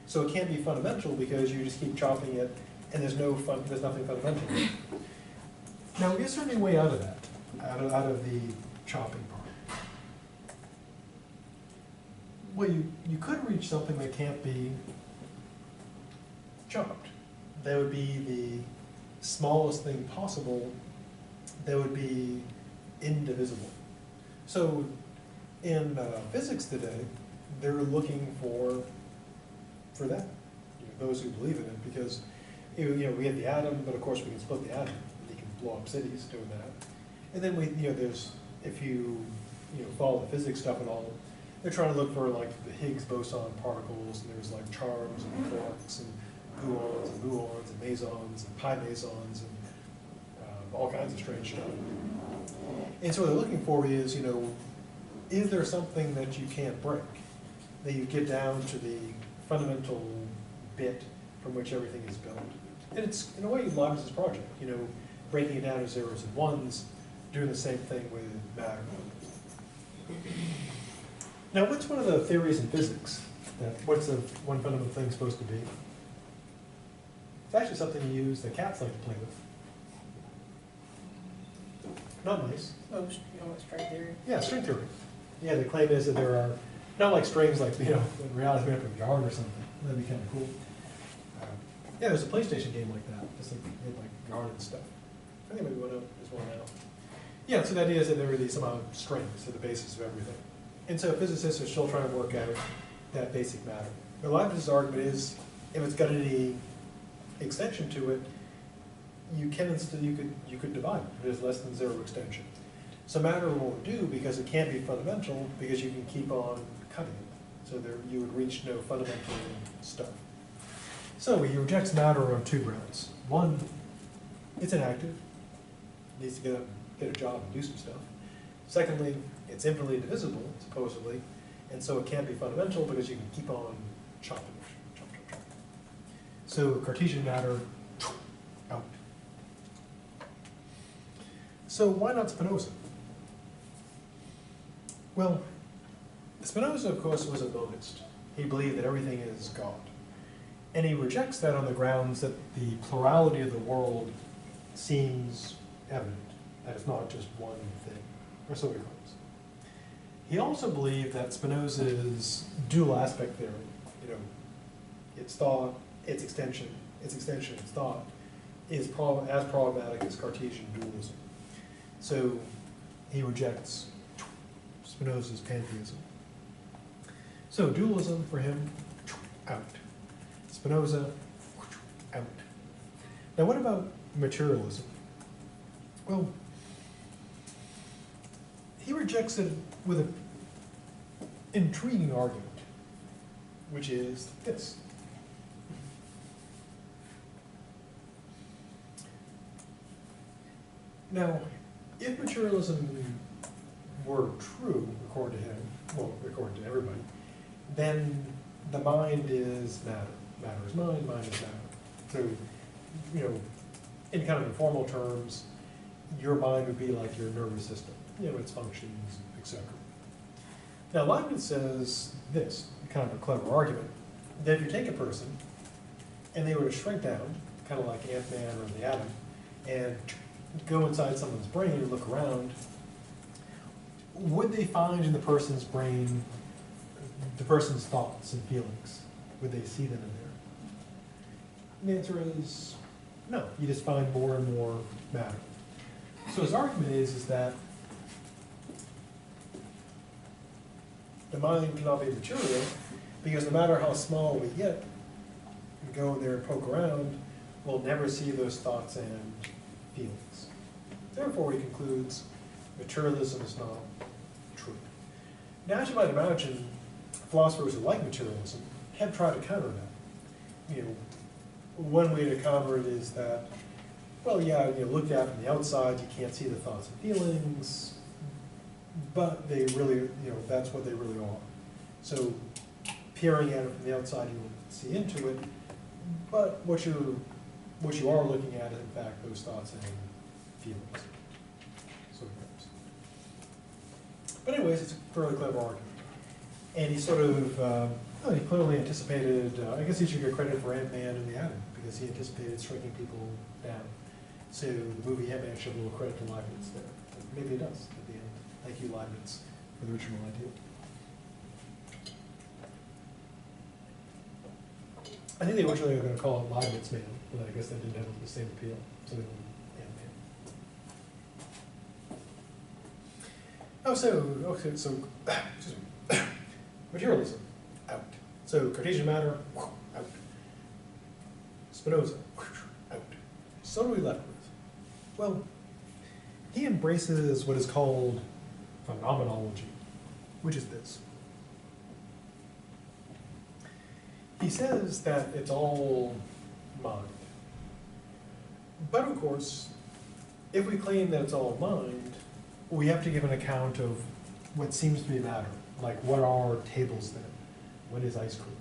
So it can't be fundamental because you just keep chopping it, and there's nothing fundamental. Now, is there any way out of that, out of the chopping part? Well, you could reach something that can't be chopped. That would be the smallest thing possible that would be indivisible. So in physics today, they're looking for that, those who believe in it, because we have the atom, but of course we can split the atom. You can blow up cities doing that. And then there's, if you follow the physics stuff and all, they're trying to look for like the Higgs boson particles, and there's like charms and quarks and gluons and muons and mesons and pi mesons and all kinds of strange stuff. And so what they're looking for is, is there something that you can't break? That you get down to the fundamental bit from which everything is built. And it's, in a way, Leibniz's project, breaking it down to zeros and ones, doing the same thing with matter. Now, what's one of the theories in physics? What's the one fundamental thing supposed to be? It's actually something you use that cats like to play with. Not mice. Oh, string theory? Yeah, string theory. Yeah, the claim is that there are, not like strings like, in reality made up of yarn or something. That'd be kind of cool. Yeah, there's a PlayStation game like that, just like yarn and stuff. I think maybe there's one now. Yeah, so the idea is that there are these somehow strings at the basis of everything. And so physicists are still trying to work out that basic matter. But Leibniz's argument is, if it's got any extension to it, you could divide it. There's less than zero extension. So matter won't do because it can't be fundamental because you can keep on cutting it. So you would reach no fundamental stuff. So he rejects matter on two grounds. One, it's inactive. It needs to get a job and do some stuff. Secondly, it's infinitely divisible, supposedly, and so it can't be fundamental because you can keep on chopping it. Chop, chop, chop. So Cartesian matter, out. So why not Spinoza? Well, Spinoza, of course, was a monist. He believed that everything is God. And he rejects that on the grounds that the plurality of the world seems evident, that it's not just one thing, or so he claims. He also believed that Spinoza's dual aspect theory, its thought, its extension, its thought, is as problematic as Cartesian dualism. So he rejects Spinoza's pantheism. So dualism for him, out. Spinoza, out. Now what about materialism? Well, he rejects it with an intriguing argument, which is this. Now, if materialism were true, according to him, well, according to everybody, then the mind is matter. Matter is mind, mind is matter. So, in kind of informal terms, your mind would be like your nervous system, its functions, etc. Now, Leibniz says this, kind of a clever argument, that if you take a person and they were to shrink down, kind of like Ant-Man or the atom, and go inside someone's brain and look around, would they find in the person's brain the person's thoughts and feelings? Would they see them in there? And the answer is no. You just find more and more matter. So his argument is that the mind cannot be material because no matter how small we get, we go there and poke around, we'll never see those thoughts and feelings. Therefore, he concludes materialism is not Now, as you might imagine, philosophers who like materialism have tried to counter that. You know, one way to counter it is that, well, yeah, you know, looked at from the outside, you can't see the thoughts and feelings, but they really, you know, that's what they really are. So, peering at it from the outside, you will see into it, but what you are looking at is, in fact, those thoughts and feelings. So it goes. But anyways, it's a fairly clever argument. And he sort of, well, he clearly anticipated, I guess he should get credit for Ant-Man and the Atom, because he anticipated shrinking people down. So the movie Ant-Man should have a little credit to Leibniz there. Maybe it does at the end. Thank you, Leibniz, for the original idea. I think they originally were going to call it Leibniz Man, but I guess that didn't have the same appeal. So they went Ant-Man. Oh, so excuse me. Materialism, out. So Cartesian matter, out. Spinoza, out. So what are we left with? Well, he embraces what is called phenomenology, which is this. He says that it's all mind. But of course, if we claim that it's all mind, we have to give an account of what seems to be matter. Like, what are tables then? What is ice cream?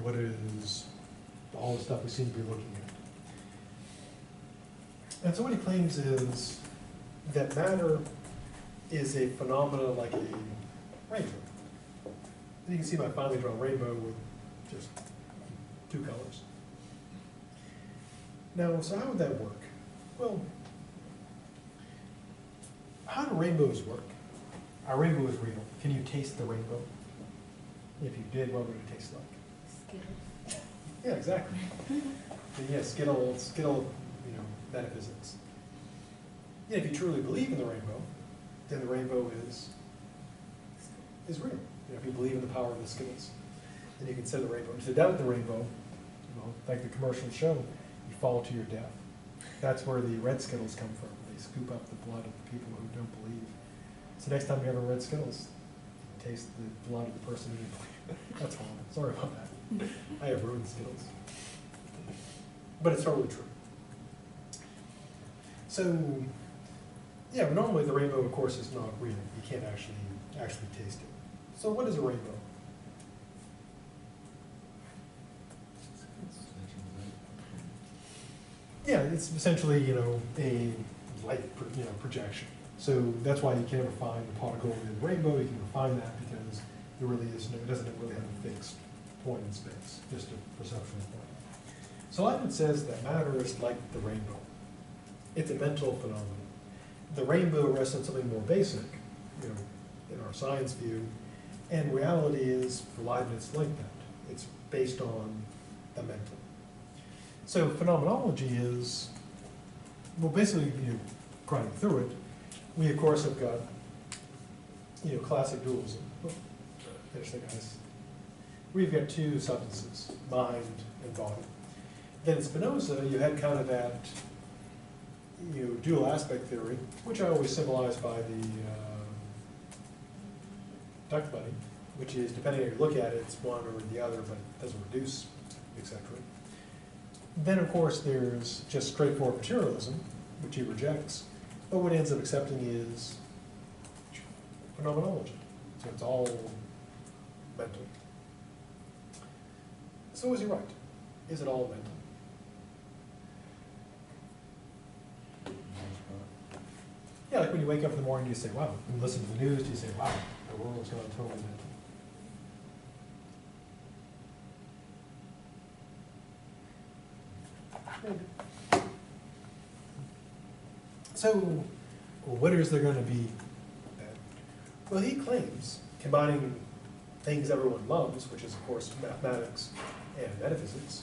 What is all the stuff we seem to be looking at? And so what he claims is that matter is a phenomena like a rainbow. And you can see my finely drawn rainbow with just two colors. Now, so how would that work? Well, how do rainbows work? A rainbow is real. Can you taste the rainbow? If you did, what would it taste like? Skittles. Yeah, exactly. Yeah, Skittle, you know, metaphysics. Yeah, if you truly believe in the rainbow, then the rainbow is real. You know, if you believe in the power of the Skittles, then you consider the rainbow. And to doubt the rainbow, you know, like the commercials show, you fall to your death. That's where the red Skittles come from. They scoop up the blood of the people who don't believe. So next time you have a red Skittles, taste the blood of the person who didn't believe. That's horrible. Sorry about that. I have ruined Skittles. But it's totally true. So, yeah, normally the rainbow, of course, is not real. You can't actually taste it. So what is a rainbow? Yeah, it's essentially, you know, a light, projection. So that's why you can never find a particle in the rainbow. You can never find that because there really is it doesn't really have a fixed point in space, just a perceptual point. So Leibniz says that matter is like the rainbow. It's a mental phenomenon. The rainbow rests on something more basic, you know, in our science view, and reality is, for Leibniz, like that. It's based on the mental. So phenomenology is, well, basically, running through it, we of course have got, classic dualism. Oh, finish that, guys. We've got two substances, mind and body. Then in Spinoza, you had kind of that, dual aspect theory, which I always symbolize by the duck bunny, which is, depending on how you look at it, it's one or the other, but it doesn't reduce, etc. Then, of course, there's just straightforward materialism, which he rejects, but what he ends up accepting is phenomenology. So it's all mental. So is he right? Is it all mental? Yeah, like when you wake up in the morning, you say, wow. When you listen to the news, you say, wow, the world's gone totally mental. So, what is there going to be then? Well, he claims, combining things everyone loves, which is, of course, mathematics and metaphysics,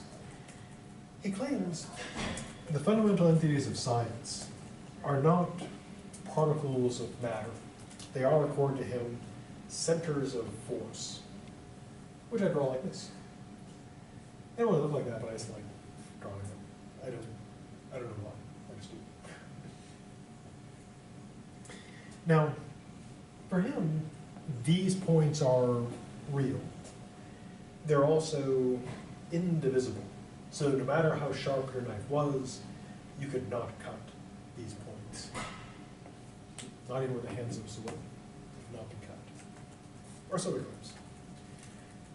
he claims the fundamental entities of science are not particles of matter. They are, according to him, centers of force, which I draw like this. They don't really look like that, but I just like drawing them. I don't know why. I just do. Now, for him, these points are real. They're also indivisible. So no matter how sharp your knife was, you could not cut these points. Not even with the hands of someone, they could not be cut. Or so it claims.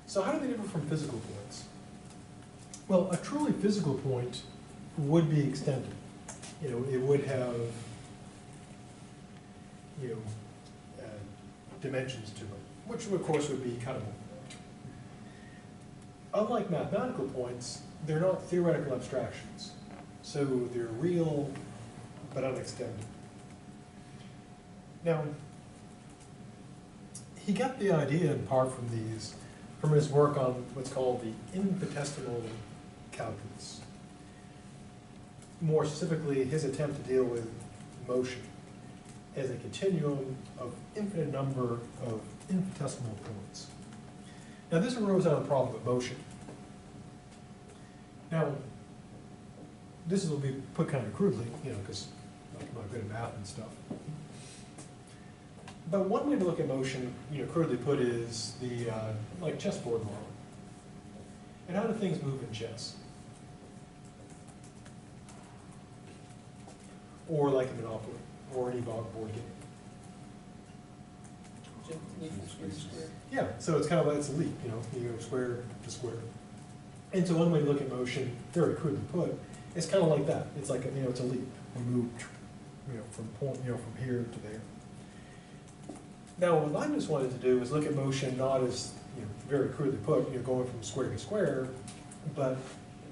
So how do they differ from physical points? Well, a truly physical point would be extended. You know, it would have, you know, dimensions to it, which of course would be cuttable. Unlike mathematical points, they're not theoretical abstractions. So they're real, but unextended. Now, he got the idea in part from his work on what's called the Incontestable Calculus. More specifically, his attempt to deal with motion as a continuum of infinite number of infinitesimal points. Now, this arose out of the problem of motion. Now, this will be put kind of crudely, you know, because I'm not good at math and stuff. But one way to look at motion, you know, crudely put, is the like chessboard model. And how do things move in chess? Or like a Monopoly, or any board game. Square. Yeah, so it's kind of like, it's a leap, you know, you go square to square. And so one way to look at motion, very crudely put, is kind of like that. It's like, you know, it's a leap. We move, you know, from point, you know, from here to there. Now, what Leibniz wanted to do was look at motion not as, you know, very crudely put, you know, going from square to square, but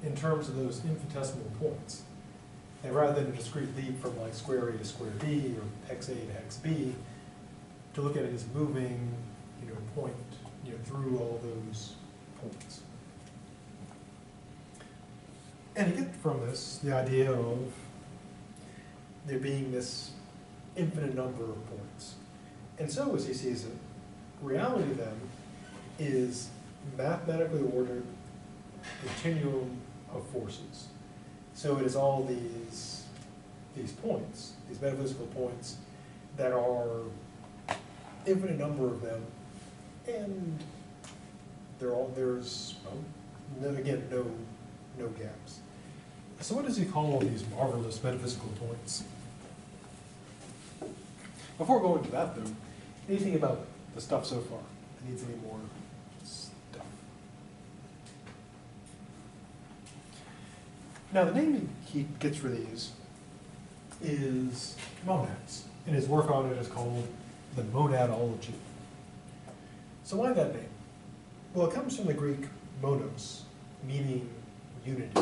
in terms of those infinitesimal points. And rather than a discrete leap from like square A to square B, or hex A to hex B, to look at it as moving, you know, point, you know, through all those points. And you get from this the idea of there being this infinite number of points. And so, as he sees it, reality then is mathematically ordered continuum of forces. So it is all these points, these metaphysical points, that are infinite number of them, and there's well, again, no gaps. So what does he call these marvelous metaphysical points? Before going to that, though, anything about the stuff so far? It needs any more stuff. Now, the name he gets for these is monads, and his work on it is called the monadology. So why that name? Well, it comes from the Greek monos, meaning unity,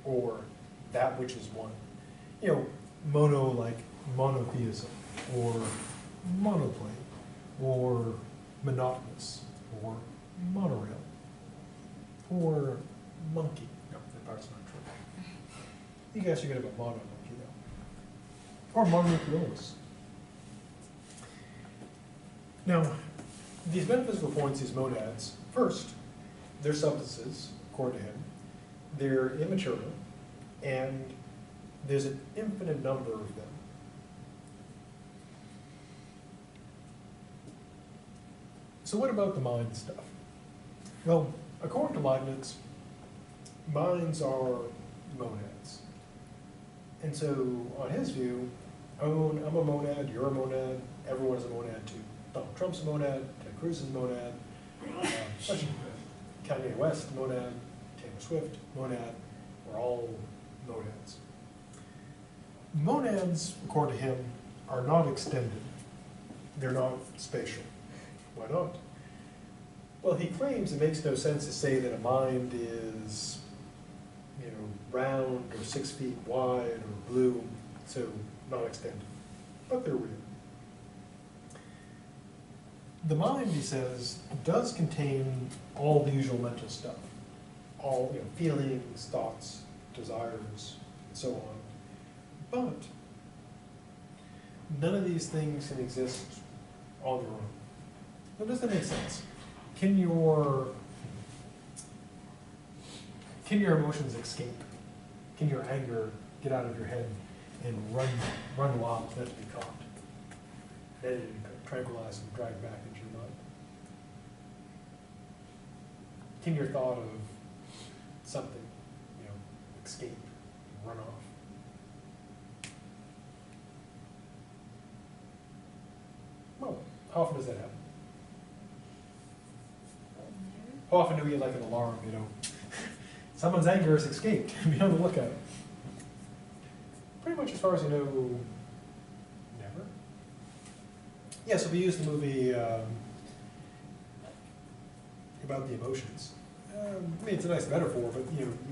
or that which is one. You know, mono like monotheism, or monoplane, or monotonous, or monorail, or monkey. No, that part's not true. You guys are good about mono monkey, though. Or mononucleolus. Now, these metaphysical points, these monads, first, they're substances, according to him. They're immaterial, and there's an infinite number of them. So what about the mind stuff? Well, according to Leibniz, minds are monads. And so, on his view, I'm a monad, you're a monad, everyone is a monad too. Donald Trump's a monad, Ted Cruz is a monad, Kanye West, monad, Taylor Swift, monad, we're all monads. Monads, according to him, are not extended. They're not spatial. Why not? Well, he claims it makes no sense to say that a mind is, you know, round or 6 feet wide or blue, so not extended. But they're real. The mind, he says, does contain all the usual mental stuff. All, you know, feelings, thoughts, desires, and so on. But none of these things can exist on their own. Now, does that make sense? Can your emotions escape? Can your anger get out of your head and run wild, not to be caught? Then it tranquilize and drag back into your mind? Can your thought of something, escape, run off? Well, how often does that happen? How often do we get like an alarm, someone's anger has escaped, be on the lookout? Pretty much as far as you know, never. Yeah, so we used the movie about the emotions. I mean, it's a nice metaphor, but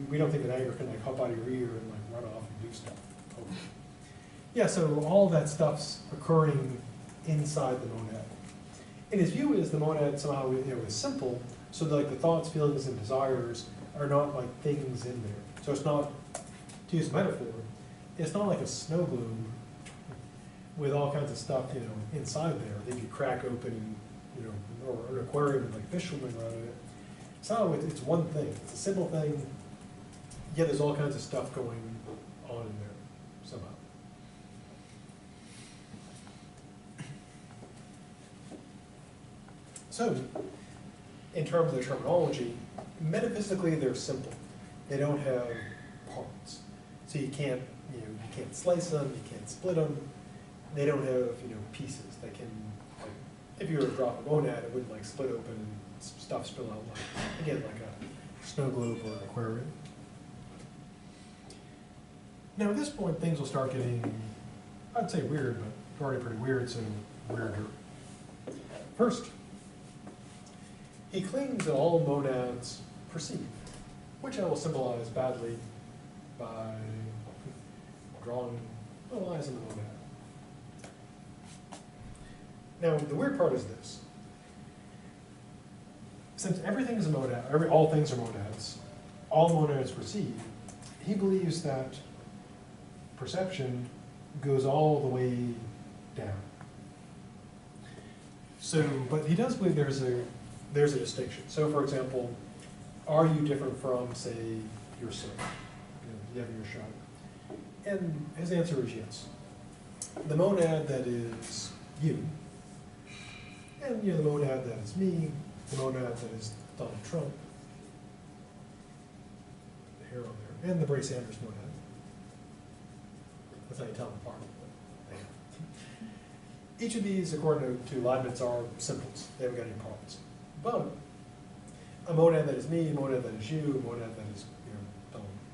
we don't think that anger can like hop out of your ear and like run off and do stuff. Totally. Yeah, so all that stuff's occurring inside the monad. And his view is the monad somehow is simple, so that, like the thoughts, feelings, and desires are not like things in there. So it's not, to use a metaphor, it's not like a snow globe with all kinds of stuff inside there that you crack open, or an aquarium with like fish swimming around in it. So it's one thing. It's a simple thing. Yet there's all kinds of stuff going on in there somehow. So, in terms of the terminology, metaphysically they're simple. They don't have parts. So you can't slice them, you can't split them. They don't have, pieces. They can, like, if you were to drop a monad, it wouldn't like split open and stuff spill out like a snow globe or an aquarium. Now at this point, things will start getting, I'd say weird, but it's already pretty weird, so weirder. First, he claims that all monads perceive, which I will symbolize badly by drawing little eyes in the monad. Now, the weird part is this. Since everything is a monad, all things are monads, all monads perceive, he believes that perception goes all the way down. So, but he does believe there's a distinction. So, for example, are you different from, say, your soul? You have your shadow. And his answer is yes. The monad that is you, and the monad that is me, the monad that is Donald Trump, the hair on there, and the Bernie Sanders monad. That's how you tell them apart. Each of these, according to Leibniz, are symbols. They haven't got any parts. But a monad that is me, a monad that is you, a monad that is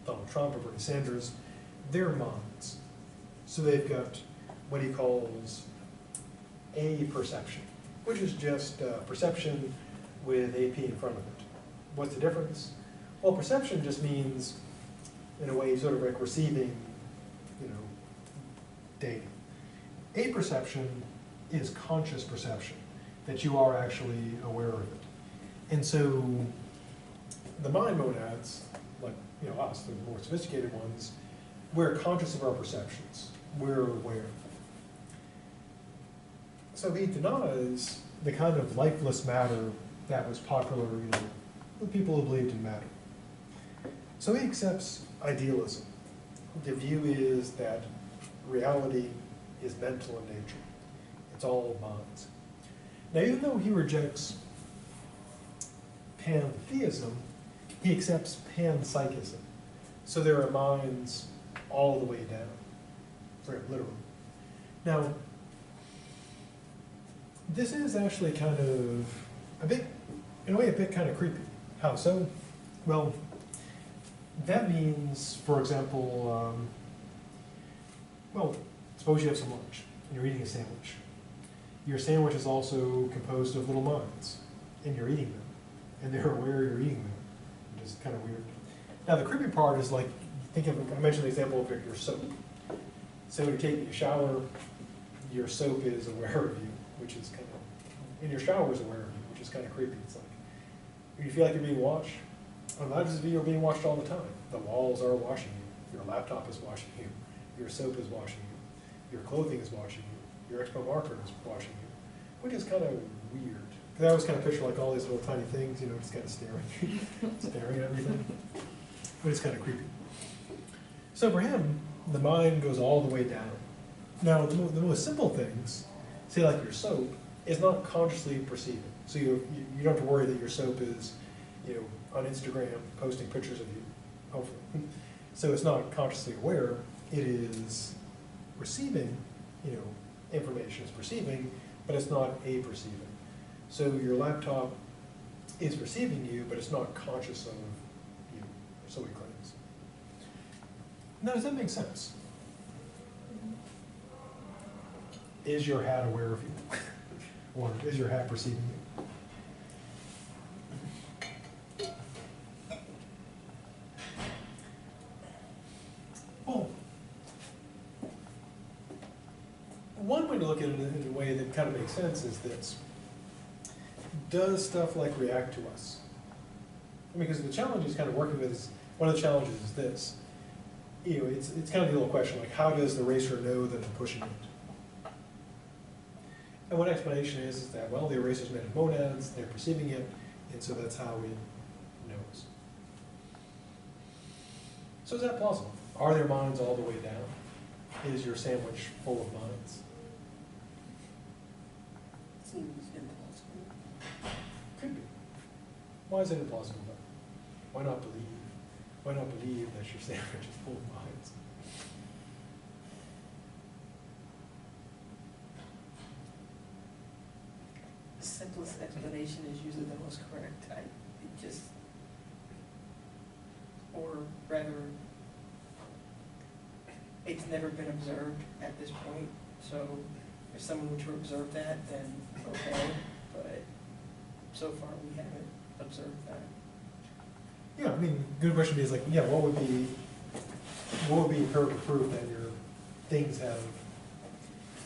Donald Trump or Bernie Sanders, they're minds. So they've got what he calls a perception, which is just perception with AP in front of it. What's the difference? Well, perception just means, in a way, sort of like receiving, data. A perception is conscious perception, that you are actually aware of it. And so the mind monads, like us, the more sophisticated ones, we're conscious of our perceptions. We're aware. So he denies the kind of lifeless matter that was popular, with people who believed in matter. So he accepts idealism. The view is that reality is mental in nature. It's all minds. Now, even though he rejects pantheism, he accepts panpsychism. So there are minds all the way down, literally. Now, this is actually kind of in a way, a bit kind of creepy. How so? Well, that means, for example, suppose you have some lunch and you're eating a sandwich. Your sandwich is also composed of little minds, and you're eating them, and they're aware you're eating them, which is kind of weird. Now, the creepy part is like, I mentioned the example of your soap. So when you're taking a shower, your soap is aware of you, which is kind of, and your shower is aware of you, which is kind of creepy. It's like, you feel like you're being watched. On Leibniz's view, you're being watched all the time. The walls are watching you. Your laptop is watching you. Your soap is watching you. Your clothing is watching you. Your expo marker is watching you, which is kind of weird. Because I always kind of picture like all these little tiny things, just kind of staring at everything. But it's kind of creepy. So for him, the mind goes all the way down. Now, the most simple things, say like your soap, is not consciously perceiving. So you don't have to worry that your soap is, on Instagram posting pictures of you, hopefully. So it's not consciously aware. It is receiving, information. It's perceiving, but it's not a perceiving. So your laptop is perceiving you, but it's not conscious of you, or so he claims. Now, does that make sense? Is your hat aware of you? Or is your hat perceiving you? Well, one way to look at it in a way that kind of makes sense is this. Does stuff like react to us? Because the challenge is kind of working with is, one of the challenges is this. It's kind of the little question, like how does the eraser know that I'm pushing it? And one explanation is that, well, the eraser's made of monads, they're perceiving it, and so that's how it knows. So is that plausible? Are there minds all the way down? Is your sandwich full of minds? Seems impossible. Could be. Why is it implausible though? Why not believe? Why not believe that your sandwich is full of minds? The simplest explanation is usually the most correct. Or rather, it's never been observed at this point. So if someone were to observe that, then okay. But so far we haven't observed that. Yeah, I mean, good question is like, yeah, what would be empirical proof that your things have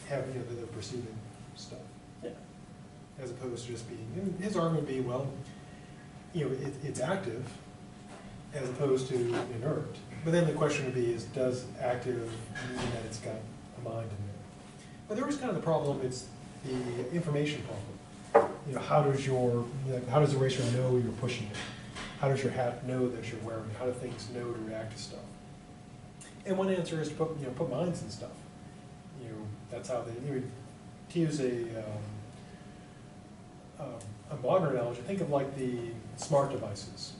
that they're perceiving stuff? Yeah. As opposed to just being, and his argument would be, well, it's active as opposed to inert. But then the question would be is, does active mean that it's got a mind in there? But there is kind of the problem, it's the information problem. How does the eraser know you're pushing it? How does your hat know that you're wearing it? How do things know to react to stuff? And one answer is to put minds in stuff. That's how they, to use a modern analogy, think of like the smart devices.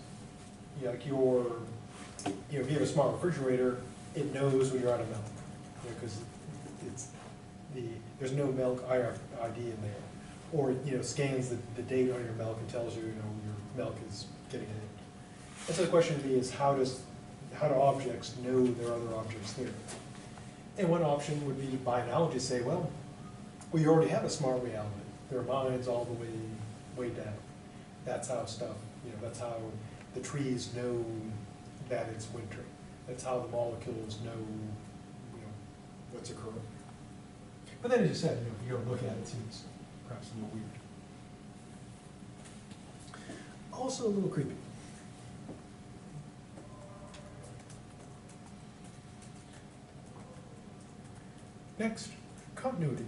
Like if you have a smart refrigerator, it knows when you're out of milk, because there's no milk ID in there, or scans the date on your milk and tells you your milk is getting in. And so the question would be is how do objects know there are other objects there? And one option would be to, by analogy, say, well, you already have a smart reality. There are minds all the way down. That's how stuff, that's how the trees know that it's winter. That's how the molecules know, what's occurring. But then, as you said, if you don't look at it, it seems perhaps a little weird. Also a little creepy. Next, continuity.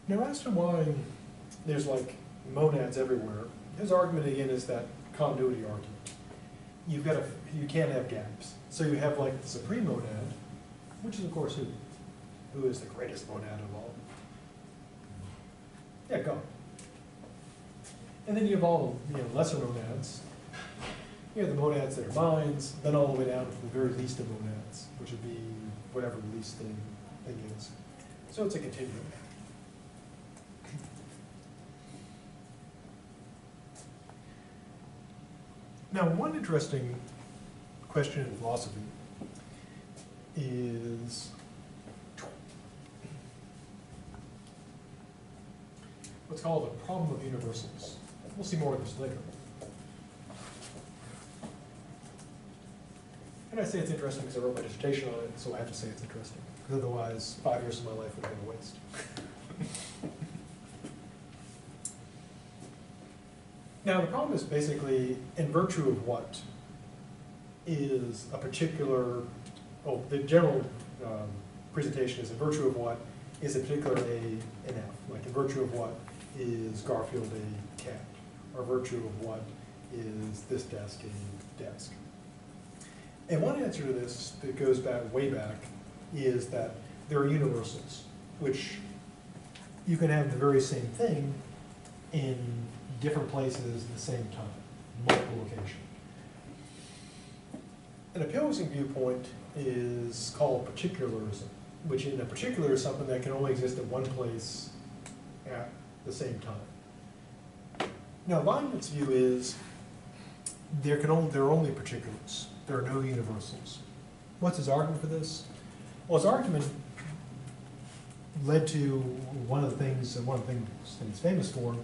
Now, as to why there's like monads everywhere, his argument again is that continuity argument. You can't have gaps. So you have like the supreme monad, which is of course who is the greatest monad of all? Yeah, God. And then you have all lesser monads. You have the monads that are minds, then all the way down to the very least of monads, which would be whatever the least thing is. So it's a continuum. Now, one interesting question in philosophy is what's called the problem of universals. We'll see more of this later. And I say it's interesting because I wrote my dissertation on it, so I have to say it's interesting. Because otherwise, 5 years of my life would have been a waste. Now, the problem is basically, in virtue of what is a particular, the general presentation is in virtue of what is a particular A an F. Like in virtue of what is Garfield a cat, or virtue of what is this desk a desk. And one answer to this that goes back way back is that there are universals, which you can have the very same thing in different places at the same time, multiple locations. An opposing viewpoint is called particularism, which in a particular is something that can only exist in one place at the same time. Now, Leibniz's view is there are only particulars. There are no universals. What's his argument for this? Well, his argument led to one of the things that he's famous for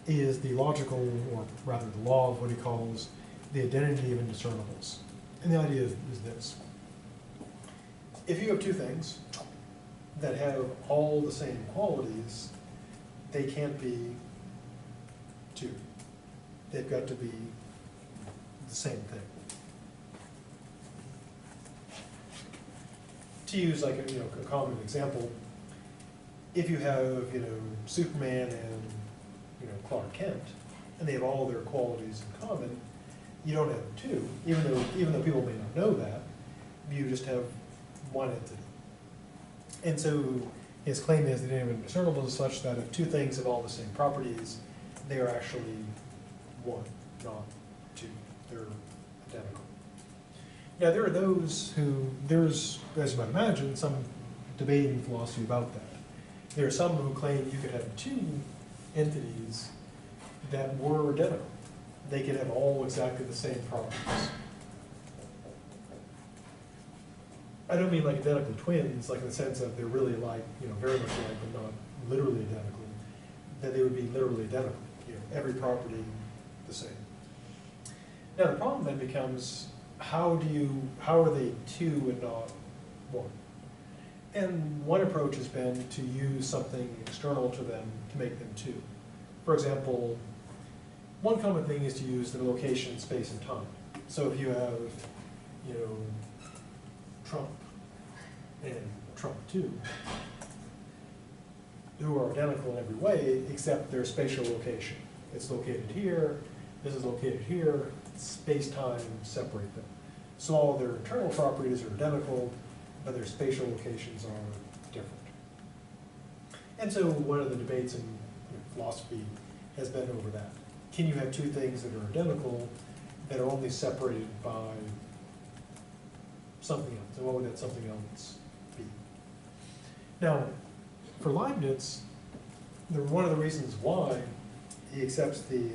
is the logical, or rather the law of what he calls the identity of indiscernibles. And the idea is this. If you have two things that have all the same qualities, they can't be two. They've got to be the same thing. To use like a common example, if you have Superman and Clark Kent, and they have all their qualities in common, you don't have two. Even though people may not know that, you just have one entity. And so his claim is that identity of indiscernible is such that if two things have all the same properties, they are actually one, not two. They're identical. Now there are those there's, as you might imagine, some debate in philosophy about that. There are some who claim you could have two entities that were identical. They could have all exactly the same properties. I don't mean like identical twins, like in the sense of they're really like, very much alike, but not literally identical. That they would be literally identical, every property the same. Now the problem then becomes, how are they two and not one? And one approach has been to use something external to them to make them two. For example, one common thing is to use the location, space, and time. So if you have, Trump and Trump 2, who are identical in every way, except their spatial location. It's located here, this is located here, space-time separate them. So all their internal properties are identical, but their spatial locations are different. And so one of the debates in philosophy has been over that. Can you have two things that are identical that are only separated by something else? And what would that something else be? Now, for Leibniz, one of the reasons why he accepts the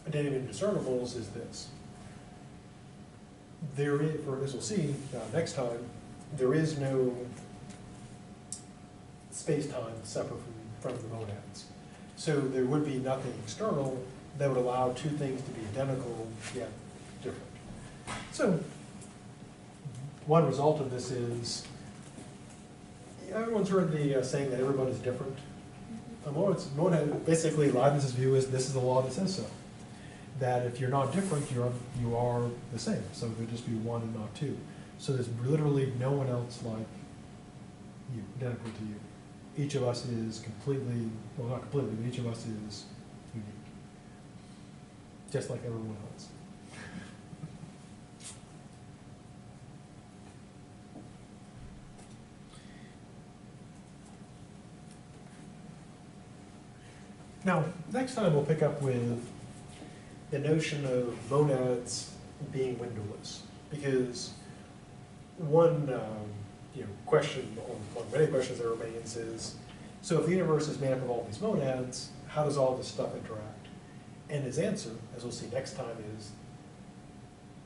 identity of indiscernibles is this. There is, as we'll see next time, there is no space-time separate from the monads. So there would be nothing external that would allow two things to be identical yet different. So one result of this is, everyone's heard the saying that everybody's different. Basically, Leibniz's view is this is the law that says so. That if you're not different, you are the same. So there'd just be one and not two. So there's literally no one else like you, identical to you. Each of us is completely, well, not completely, but each of us is unique. Just like everyone else. Now, next time we'll pick up with the notion of monads being windowless, because one question, among many questions that remains is, so if the universe is made up of all these monads, how does all this stuff interact? And his answer, as we'll see next time, is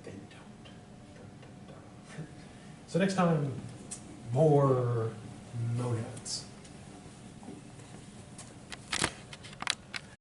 they don't. So next time, more